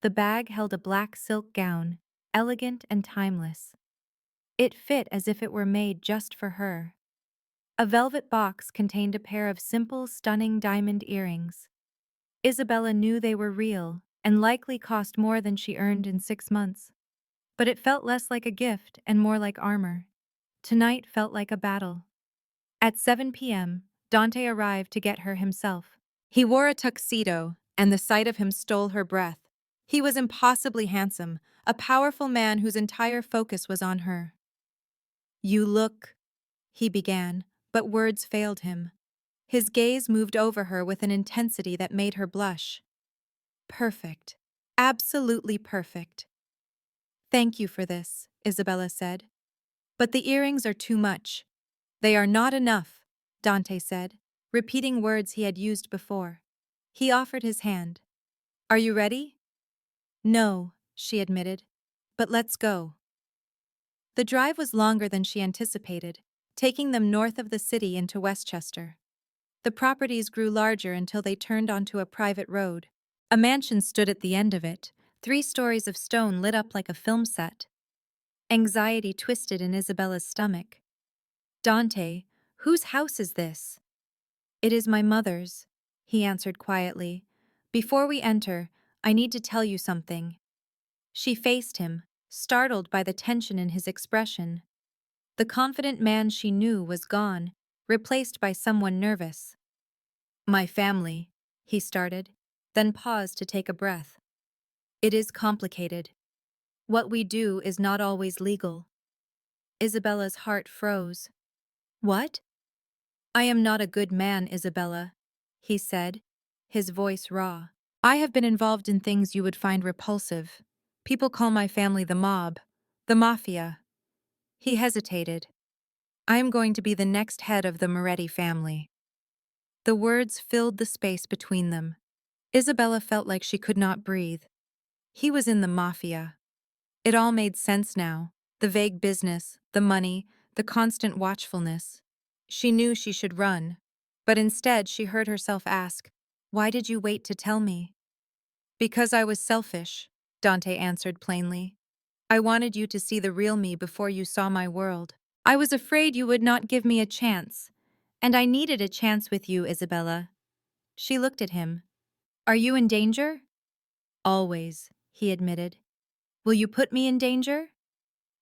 A: The bag held a black silk gown, elegant and timeless. It fit as if it were made just for her. A velvet box contained a pair of simple, stunning diamond earrings. Isabella knew they were real and likely cost more than she earned in 6 months. But it felt less like a gift and more like armor. Tonight felt like a battle. At 7 p.m., Dante arrived to get her himself. He wore a tuxedo, and the sight of him stole her breath. He was impossibly handsome, a powerful man whose entire focus was on her. You look, he began, but words failed him. His gaze moved over her with an intensity that made her blush. Perfect. Absolutely perfect. Thank you for this, Isabella said. But the earrings are too much. They are not enough, Dante said, repeating words he had used before. He offered his hand. Are you ready? No, she admitted. But let's go. The drive was longer than she anticipated, taking them north of the city into Westchester. The properties grew larger until they turned onto a private road. A mansion stood at the end of it, 3 stories of stone lit up like a film set. Anxiety twisted in Isabella's stomach. Dante, whose house is this? It is my mother's, he answered quietly. Before we enter, I need to tell you something. She faced him, startled by the tension in his expression. The confident man she knew was gone, replaced by someone nervous. My family, he started, then paused to take a breath. It is complicated. What we do is not always legal. Isabella's heart froze. What? I am not a good man, Isabella, he said, his voice raw. I have been involved in things you would find repulsive. People call my family the mob, The Mafia. He hesitated. I am going to be the next head of the Moretti family. The words filled the space between them. Isabella felt like she could not breathe. He was in the Mafia. It all made sense now. The vague business, the money, the constant watchfulness. She knew she should run, but instead she heard herself ask, "Why did you wait to tell me?" "Because I was selfish," Dante answered plainly. "I wanted you to see the real me before you saw my world. I was afraid you would not give me a chance, and I needed a chance with you, Isabella." She looked at him. "Are you in danger?" "Always," he admitted. "Will you put me in danger?"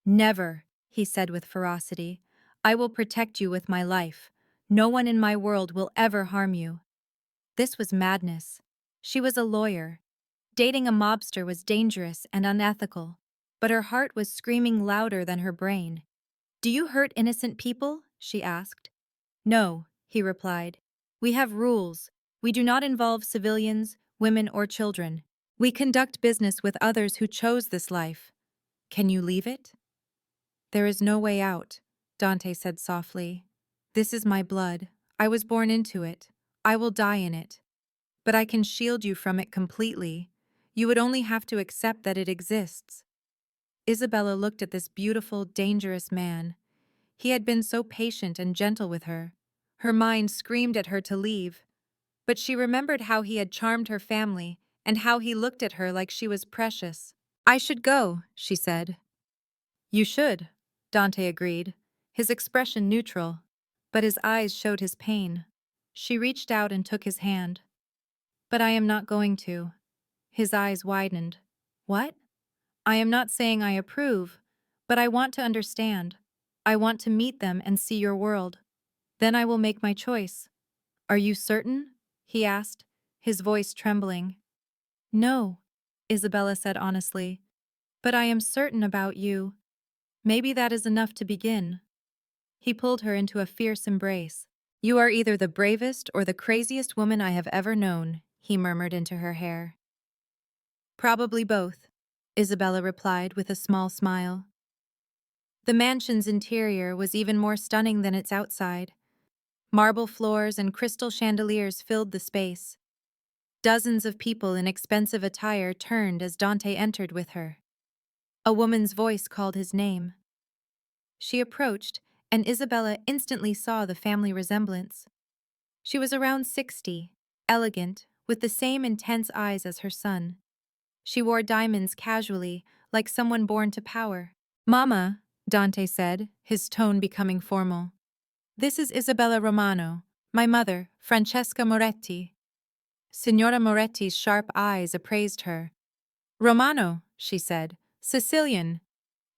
A: "Never," he said with ferocity. "I will protect you with my life. No one in my world will ever harm you." This was madness. She was a lawyer. Dating a mobster was dangerous and unethical, but her heart was screaming louder than her brain. "Do you hurt innocent people?" she asked. "No," he replied. "We have rules. We do not involve civilians, women, or children. We conduct business with others who chose this life. Can you leave it?" "There is no way out," Dante said softly. "This is my blood. I was born into it. I will die in it. But I can shield you from it completely. You would only have to accept that it exists." Isabella looked at this beautiful, dangerous man. He had been so patient and gentle with her. Her mind screamed at her to leave. But she remembered how he had charmed her family and how he looked at her like she was precious. "I should go," she said. "You should," Dante agreed, his expression neutral, but his eyes showed his pain. She reached out and took his hand. "But I am not going to." His eyes widened. "What?" "I am not saying I approve, but I want to understand. I want to meet them and see your world. Then I will make my choice." "Are you certain?" he asked, his voice trembling. "No," Isabella said honestly, "but I am certain about you. Maybe that is enough to begin." He pulled her into a fierce embrace. "You are either the bravest or the craziest woman I have ever known," he murmured into her hair. "Probably both," Isabella replied with a small smile. The mansion's interior was even more stunning than its outside. Marble floors and crystal chandeliers filled the space. Dozens of people in expensive attire turned as Dante entered with her. A woman's voice called his name. She approached, and Isabella instantly saw the family resemblance. She was around 60, elegant, with the same intense eyes as her son. She wore diamonds casually, like someone born to power. "Mama," Dante said, his tone becoming formal. "This is Isabella Romano, my mother, Francesca Moretti." Signora Moretti's sharp eyes appraised her. "Romano," she said, "Sicilian."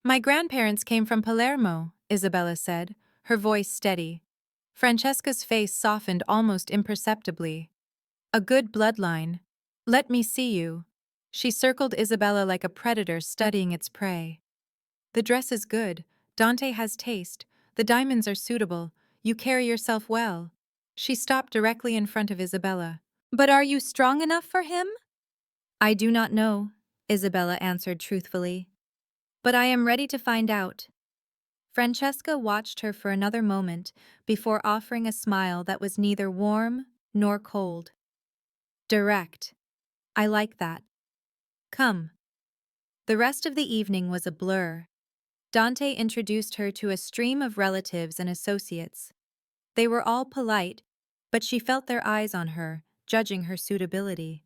A: "My grandparents came from Palermo," Isabella said, her voice steady. Francesca's face softened almost imperceptibly. "A good bloodline. Let me see you." She circled Isabella like a predator studying its prey. "The dress is good. Dante has taste. The diamonds are suitable. You carry yourself well." She stopped directly in front of Isabella. "But are you strong enough for him?" "I do not know," Isabella answered truthfully. "But I am ready to find out." Francesca watched her for another moment before offering a smile that was neither warm nor cold. "Direct. I like that. Come." The rest of the evening was a blur. Dante introduced her to a stream of relatives and associates. They were all polite, but she felt their eyes on her, judging her suitability.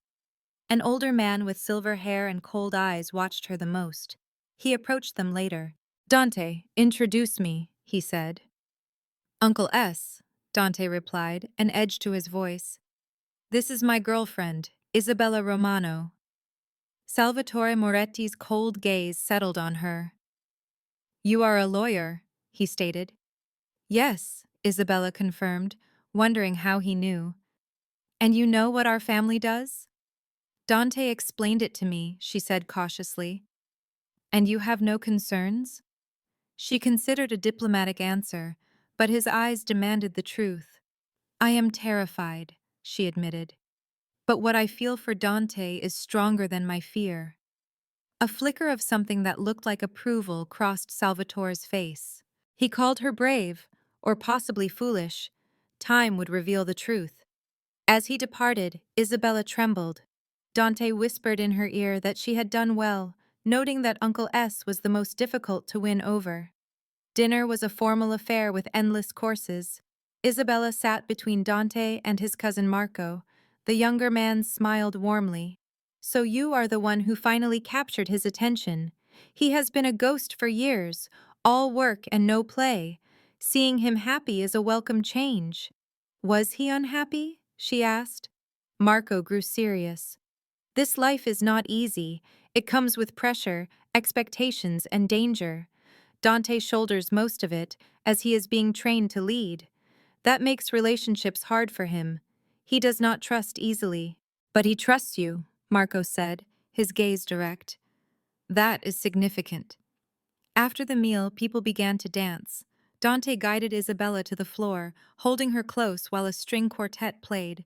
A: An older man with silver hair and cold eyes watched her the most. He approached them later. "Dante, introduce me," he said. "Uncle S," Dante replied, an edge to his voice. "This is my girlfriend, Isabella Romano." Salvatore Moretti's cold gaze settled on her. "You are a lawyer," he stated. "Yes," Isabella confirmed, wondering how he knew. "And you know what our family does?" "Dante explained it to me," she said cautiously. "And you have no concerns?" She considered a diplomatic answer, but his eyes demanded the truth. "I am terrified," she admitted. "But what I feel for Dante is stronger than my fear." A flicker of something that looked like approval crossed Salvatore's face. He called her brave, or possibly foolish. Time would reveal the truth. As he departed, Isabella trembled. Dante whispered in her ear that she had done well, noting that Uncle S was the most difficult to win over. Dinner was a formal affair with endless courses. Isabella sat between Dante and his cousin Marco. The younger man smiled warmly. "So you are the one who finally captured his attention. He has been a ghost for years, all work and no play. Seeing him happy is a welcome change." "Was he unhappy?" she asked. Marco grew serious. "This life is not easy. It comes with pressure, expectations, and danger. Dante shoulders most of it, as he is being trained to lead. That makes relationships hard for him. He does not trust easily." "But he trusts you," Marco said, his gaze direct. "That is significant." After the meal, people began to dance. Dante guided Isabella to the floor, holding her close while a string quartet played.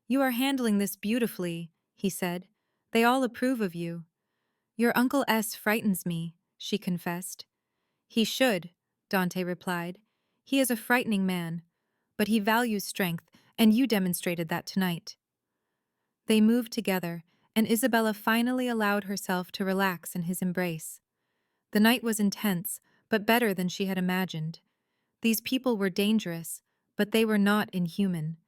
A: "You are handling this beautifully," he said. "They all approve of you." "Your Uncle S frightens me," she confessed. "He should," Dante replied. "He is a frightening man, but he values strength, and you demonstrated that tonight." They moved together, and Isabella finally allowed herself to relax in his embrace. The night was intense, but better than she had imagined. These people were dangerous, but they were not inhuman.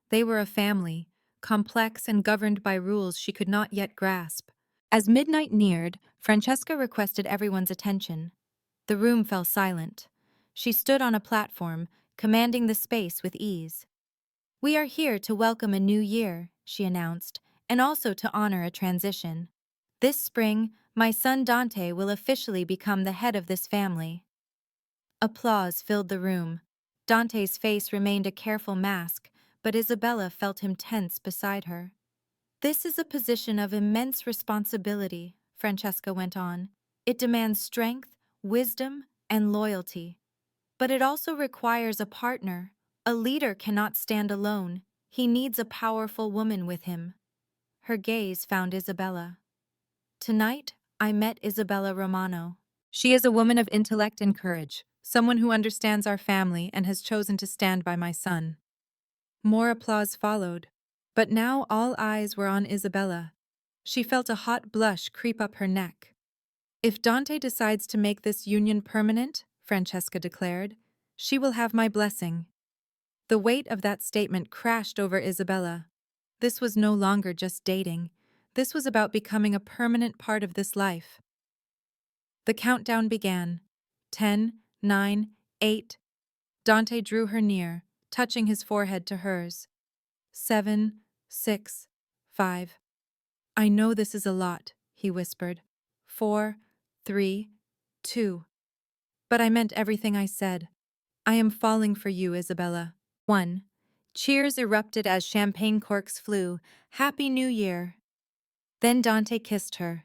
A: They were a family, complex and governed by rules she could not yet grasp. As midnight neared, Francesca requested everyone's attention. The room fell silent. She stood on a platform, commanding the space with ease. "We are here to welcome a new year," she announced, "and also to honor a transition. This spring, my son Dante will officially become the head of this family." Applause filled the room. Dante's face remained a careful mask, but Isabella felt him tense beside her. "This is a position of immense responsibility," Francesca went on. "It demands strength, wisdom, and loyalty. But it also requires a partner. A leader cannot stand alone. He needs a powerful woman with him." Her gaze found Isabella. "Tonight, I met Isabella Romano. She is a woman of intellect and courage, someone who understands our family and has chosen to stand by my son." More applause followed, but now all eyes were on Isabella. She felt a hot blush creep up her neck. "If Dante decides to make this union permanent," Francesca declared, "she will have my blessing." The weight of that statement crashed over Isabella. This was no longer just dating. This was about becoming a permanent part of this life. The countdown began. 10, 9, 8. Dante drew her near, touching his forehead to hers. 7, 6, 5. "I know this is a lot," he whispered. 4, 3, 2. "But I meant everything I said. I am falling for you, Isabella." 1. Cheers erupted as champagne corks flew. "Happy New Year." Then Dante kissed her.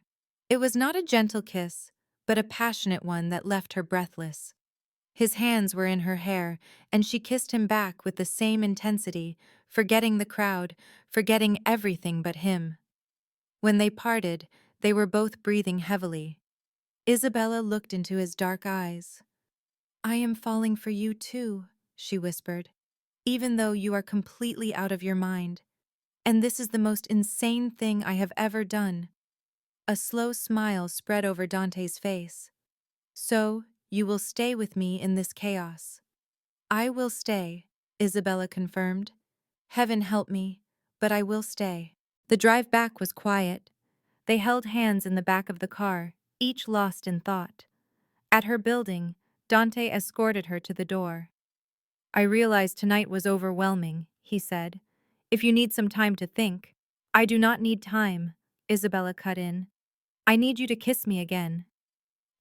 A: It was not a gentle kiss, but a passionate one that left her breathless. His hands were in her hair, and she kissed him back with the same intensity, forgetting the crowd, forgetting everything but him. When they parted, they were both breathing heavily. Isabella looked into his dark eyes. "I am falling for you too," she whispered, "even though you are completely out of your mind. And this is the most insane thing I have ever done." A slow smile spread over Dante's face. "So, you will stay with me in this chaos." "I will stay," Isabella confirmed. "Heaven help me, but I will stay." The drive back was quiet. They held hands in the back of the car, each lost in thought. At her building, Dante escorted her to the door. "I realized tonight was overwhelming," he said. "If you need some time to think." "I do not need time," Isabella cut in. "I need you to kiss me again."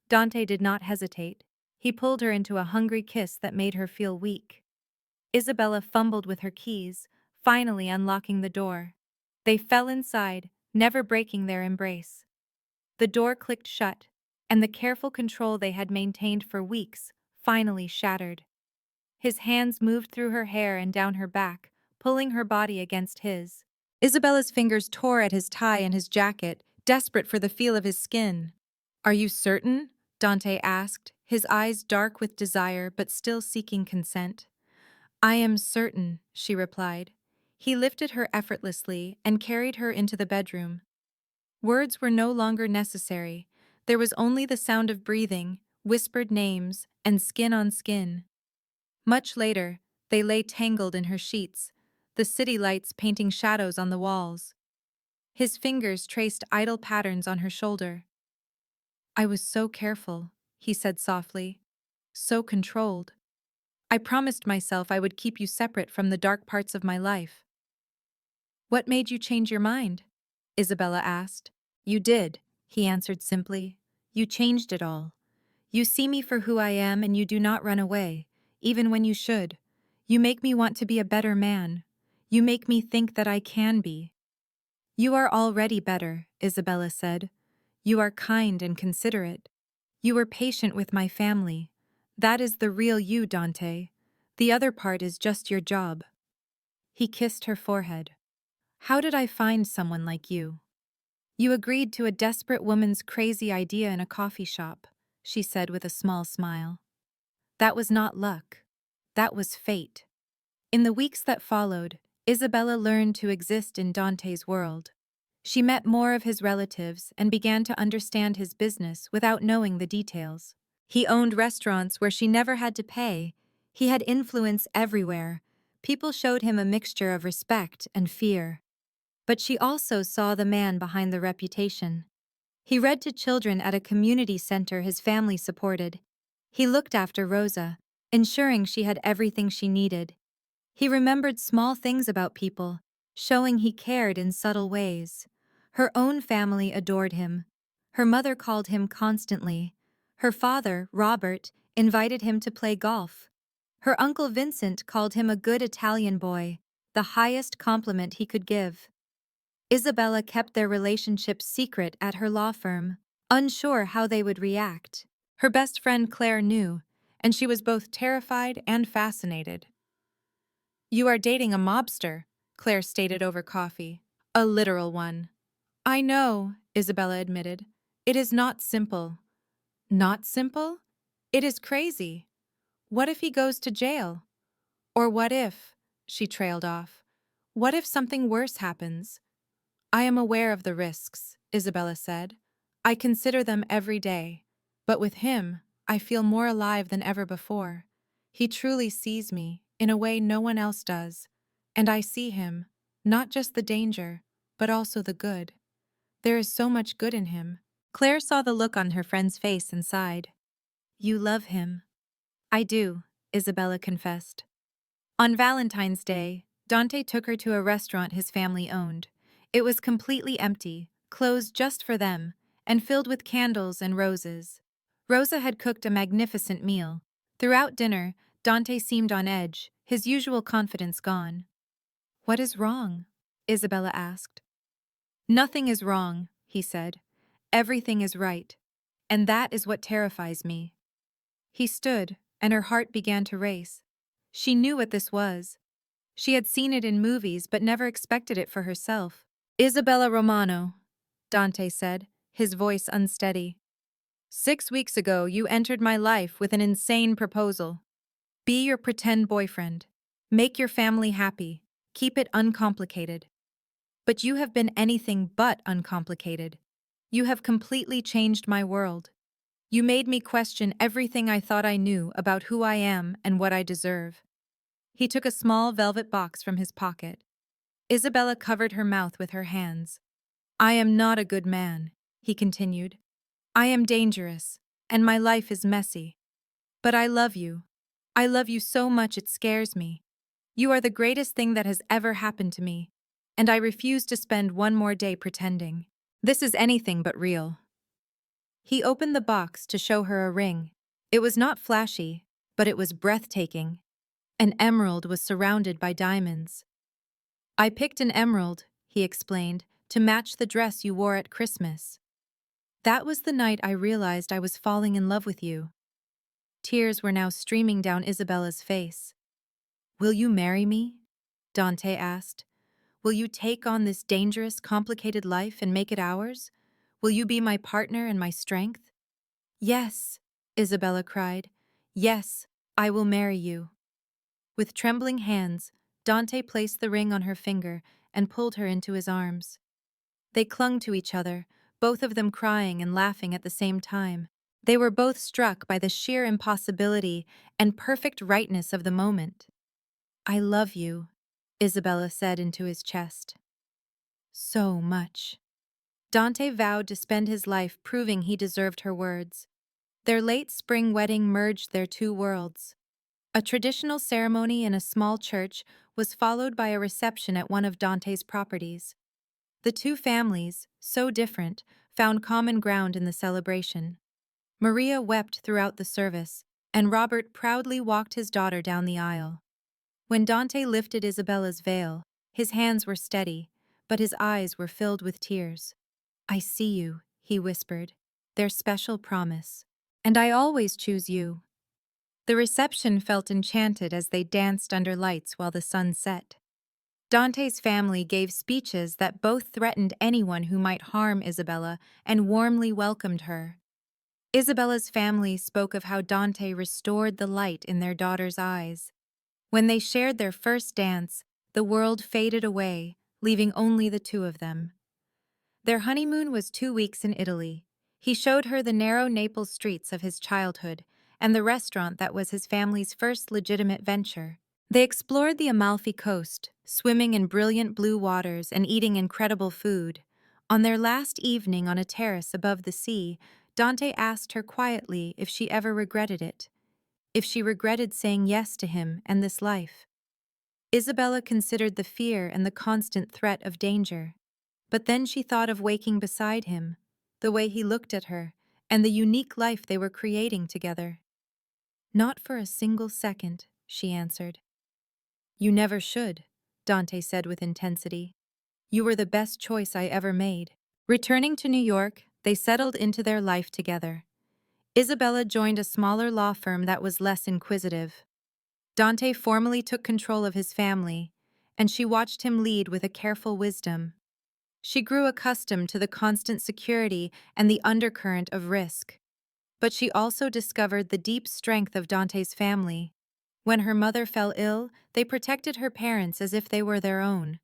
A: Dante did not hesitate. He pulled her into a hungry kiss that made her feel weak. Isabella fumbled with her keys, finally unlocking the door. They fell inside, never breaking their embrace. The door clicked shut, and the careful control they had maintained for weeks finally shattered. His hands moved through her hair and down her back, pulling her body against his. Isabella's fingers tore at his tie and his jacket, desperate for the feel of his skin. Are you certain? Dante asked, his eyes dark with desire but still seeking consent. I am certain, she replied. He lifted her effortlessly and carried her into the bedroom. Words were no longer necessary. There was only the sound of breathing, whispered names, and skin on skin. Much later, they lay tangled in her sheets, the city lights painting shadows on the walls. His fingers traced idle patterns on her shoulder. I was so careful, he said softly, so controlled. I promised myself I would keep you separate from the dark parts of my life. What made you change your mind? Isabella asked. You did, he answered simply. You changed it all. You see me for who I am and you do not run away, even when you should. You make me want to be a better man. You make me think that I can be. You are already better, Isabella said. You are kind and considerate. You were patient with my family. That is the real you, Dante. The other part is just your job. He kissed her forehead. How did I find someone like you? You agreed to a desperate woman's crazy idea in a coffee shop, she said with a small smile. That was not luck. That was fate. In the weeks that followed, Isabella learned to exist in Dante's world. She met more of his relatives and began to understand his business without knowing the details. He owned restaurants where she never had to pay. He had influence everywhere. People showed him a mixture of respect and fear. But she also saw the man behind the reputation. He read to children at a community center his family supported. He looked after Rosa, ensuring she had everything she needed. He remembered small things about people, showing he cared in subtle ways. Her own family adored him. Her mother called him constantly. Her father, Robert, invited him to play golf. Her uncle Vincent called him a good Italian boy, the highest compliment he could give. Isabella kept their relationship secret at her law firm, unsure how they would react. Her best friend Claire knew, and she was both terrified and fascinated. You are dating a mobster, Claire stated over coffee. A literal one. I know, Isabella admitted. It is not simple. Not simple? It is crazy. What if he goes to jail? Or what if, she trailed off, what if something worse happens? I am aware of the risks, Isabella said. I consider them every day. But with him, I feel more alive than ever before. He truly sees me, in a way no one else does. And I see him, not just the danger, but also the good. There is so much good in him. Claire saw the look on her friend's face and sighed. You love him. I do, Isabella confessed. On Valentine's Day, Dante took her to a restaurant his family owned. It was completely empty, closed just for them, and filled with candles and roses. Rosa had cooked a magnificent meal. Throughout dinner, Dante seemed on edge, his usual confidence gone. What is wrong? Isabella asked. Nothing is wrong, he said. Everything is right. And that is what terrifies me. He stood, and her heart began to race. She knew what this was. She had seen it in movies but never expected it for herself. Isabella Romano, Dante said, his voice unsteady. 6 weeks ago, you entered my life with an insane proposal. Be your pretend boyfriend. Make your family happy. Keep it uncomplicated. But you have been anything but uncomplicated. You have completely changed my world. You made me question everything I thought I knew about who I am and what I deserve. He took a small velvet box from his pocket. Isabella covered her mouth with her hands. I am not a good man, he continued. I am dangerous, and my life is messy. But I love you. I love you so much it scares me. You are the greatest thing that has ever happened to me, and I refuse to spend one more day pretending. This is anything but real. He opened the box to show her a ring. It was not flashy, but it was breathtaking. An emerald was surrounded by diamonds. I picked an emerald, he explained, to match the dress you wore at Christmas. That was the night I realized I was falling in love with you. Tears were now streaming down Isabella's face. Will you marry me? Dante asked. Will you take on this dangerous, complicated life and make it ours? Will you be my partner and my strength? Yes, Isabella cried. Yes, I will marry you. With trembling hands, Dante placed the ring on her finger and pulled her into his arms. They clung to each other, both of them crying and laughing at the same time. They were both struck by the sheer impossibility and perfect rightness of the moment. I love you, Isabella said into his chest. So much. Dante vowed to spend his life proving he deserved her words. Their late spring wedding merged their two worlds. A traditional ceremony in a small church was followed by a reception at one of Dante's properties. The two families, so different, found common ground in the celebration. Maria wept throughout the service, and Robert proudly walked his daughter down the aisle. When Dante lifted Isabella's veil, his hands were steady, but his eyes were filled with tears. I see you, he whispered, their special promise. And I always choose you. The reception felt enchanted as they danced under lights while the sun set. Dante's family gave speeches that both threatened anyone who might harm Isabella and warmly welcomed her. Isabella's family spoke of how Dante restored the light in their daughter's eyes. When they shared their first dance, the world faded away, leaving only the two of them. Their honeymoon was 2 weeks in Italy. He showed her the narrow Naples streets of his childhood and the restaurant that was his family's first legitimate venture. They explored the Amalfi Coast, swimming in brilliant blue waters and eating incredible food. On their last evening on a terrace above the sea, Dante asked her quietly if she ever regretted it, if she regretted saying yes to him and this life. Isabella considered the fear and the constant threat of danger. But then she thought of waking beside him, the way he looked at her, and the unique life they were creating together. Not for a single second, she answered. You never should, Dante said with intensity. You were the best choice I ever made. Returning to New York, they settled into their life together. Isabella joined a smaller law firm that was less inquisitive. Dante formally took control of his family, and she watched him lead with a careful wisdom. She grew accustomed to the constant security and the undercurrent of risk. But she also discovered the deep strength of Dante's family. When her mother fell ill, they protected her parents as if they were their own.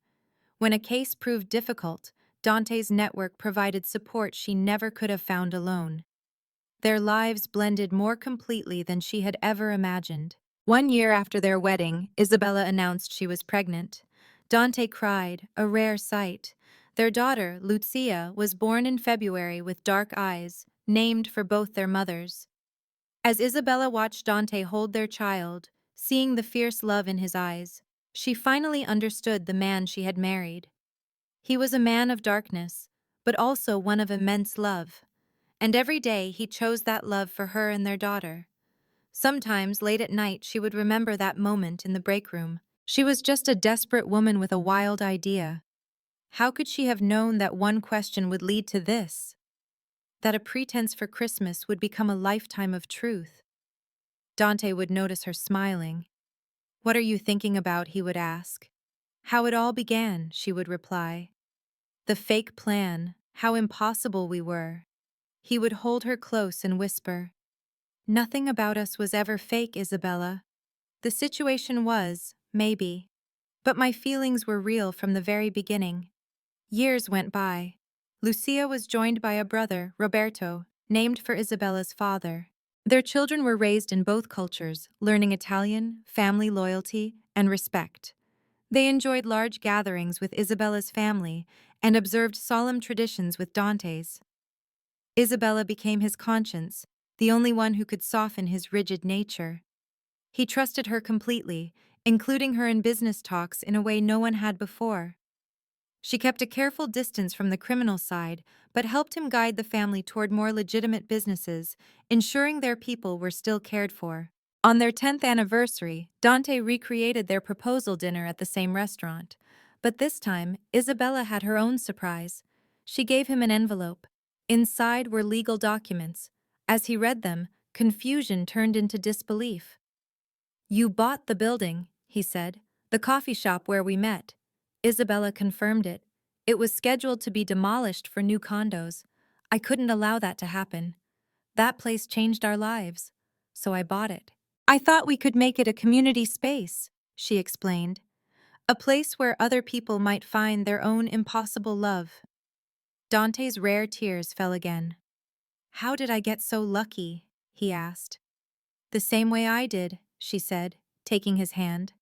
A: When a case proved difficult, Dante's network provided support she never could have found alone. Their lives blended more completely than she had ever imagined. 1 year after their wedding, Isabella announced she was pregnant. Dante cried, a rare sight. Their daughter, Lucia, was born in February with dark eyes, named for both their mothers. As Isabella watched Dante hold their child, seeing the fierce love in his eyes, she finally understood the man she had married. He was a man of darkness, but also one of immense love. And every day he chose that love for her and their daughter. Sometimes, late at night, she would remember that moment in the break room. She was just a desperate woman with a wild idea. How could she have known that one question would lead to this? That a pretense for Christmas would become a lifetime of truth? Dante would notice her smiling. What are you thinking about? He would ask. How it all began, she would reply. The fake plan, how impossible we were. He would hold her close and whisper, nothing about us was ever fake, Isabella. The situation was, maybe. But my feelings were real from the very beginning. Years went by. Lucia was joined by a brother, Roberto, named for Isabella's father. Their children were raised in both cultures, learning Italian, family loyalty, and respect. They enjoyed large gatherings with Isabella's family and observed solemn traditions with Dante's. Isabella became his conscience, the only one who could soften his rigid nature. He trusted her completely, including her in business talks in a way no one had before. She kept a careful distance from the criminal side, but helped him guide the family toward more legitimate businesses, ensuring their people were still cared for. On their 10th anniversary, Dante recreated their proposal dinner at the same restaurant. But this time, Isabella had her own surprise. She gave him an envelope. Inside were legal documents. As he read them, confusion turned into disbelief. You bought the building, he said, the coffee shop where we met. Isabella confirmed it. It was scheduled to be demolished for new condos. I couldn't allow that to happen. That place changed our lives, so I bought it. I thought we could make it a community space, she explained, a place where other people might find their own impossible love. Dante's rare tears fell again. How did I get so lucky? He asked. The same way I did, she said, taking his hand.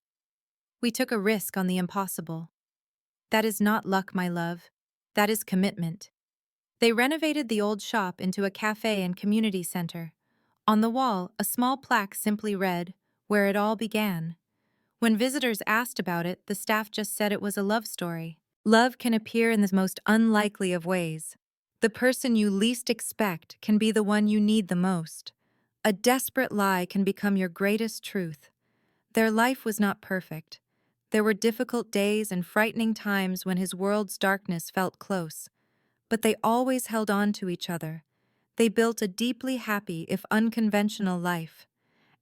A: We took a risk on the impossible. That is not luck, my love. That is commitment. They renovated the old shop into a cafe and community center. On the wall, a small plaque simply read, "Where it all began." When visitors asked about it, the staff just said it was a love story. Love can appear in the most unlikely of ways. The person you least expect can be the one you need the most. A desperate lie can become your greatest truth. Their life was not perfect. There were difficult days and frightening times when his world's darkness felt close. But they always held on to each other. They built a deeply happy, if unconventional, life.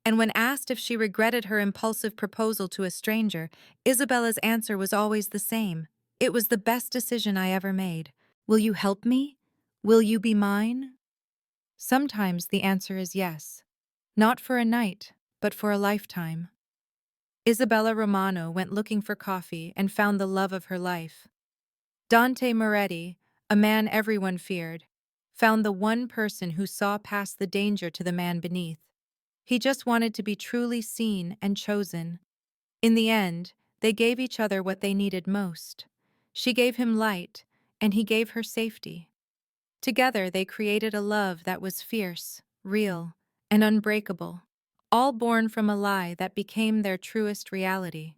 A: And when asked if she regretted her impulsive proposal to a stranger, Isabella's answer was always the same. It was the best decision I ever made. Will you help me? Will you be mine? Sometimes the answer is yes. Not for a night, but for a lifetime. Isabella Romano went looking for coffee and found the love of her life. Dante Moretti, a man everyone feared, found the one person who saw past the danger to the man beneath. He just wanted to be truly seen and chosen. In the end, they gave each other what they needed most. She gave him light, and he gave her safety. Together, they created a love that was fierce, real, and unbreakable, all born from a lie that became their truest reality.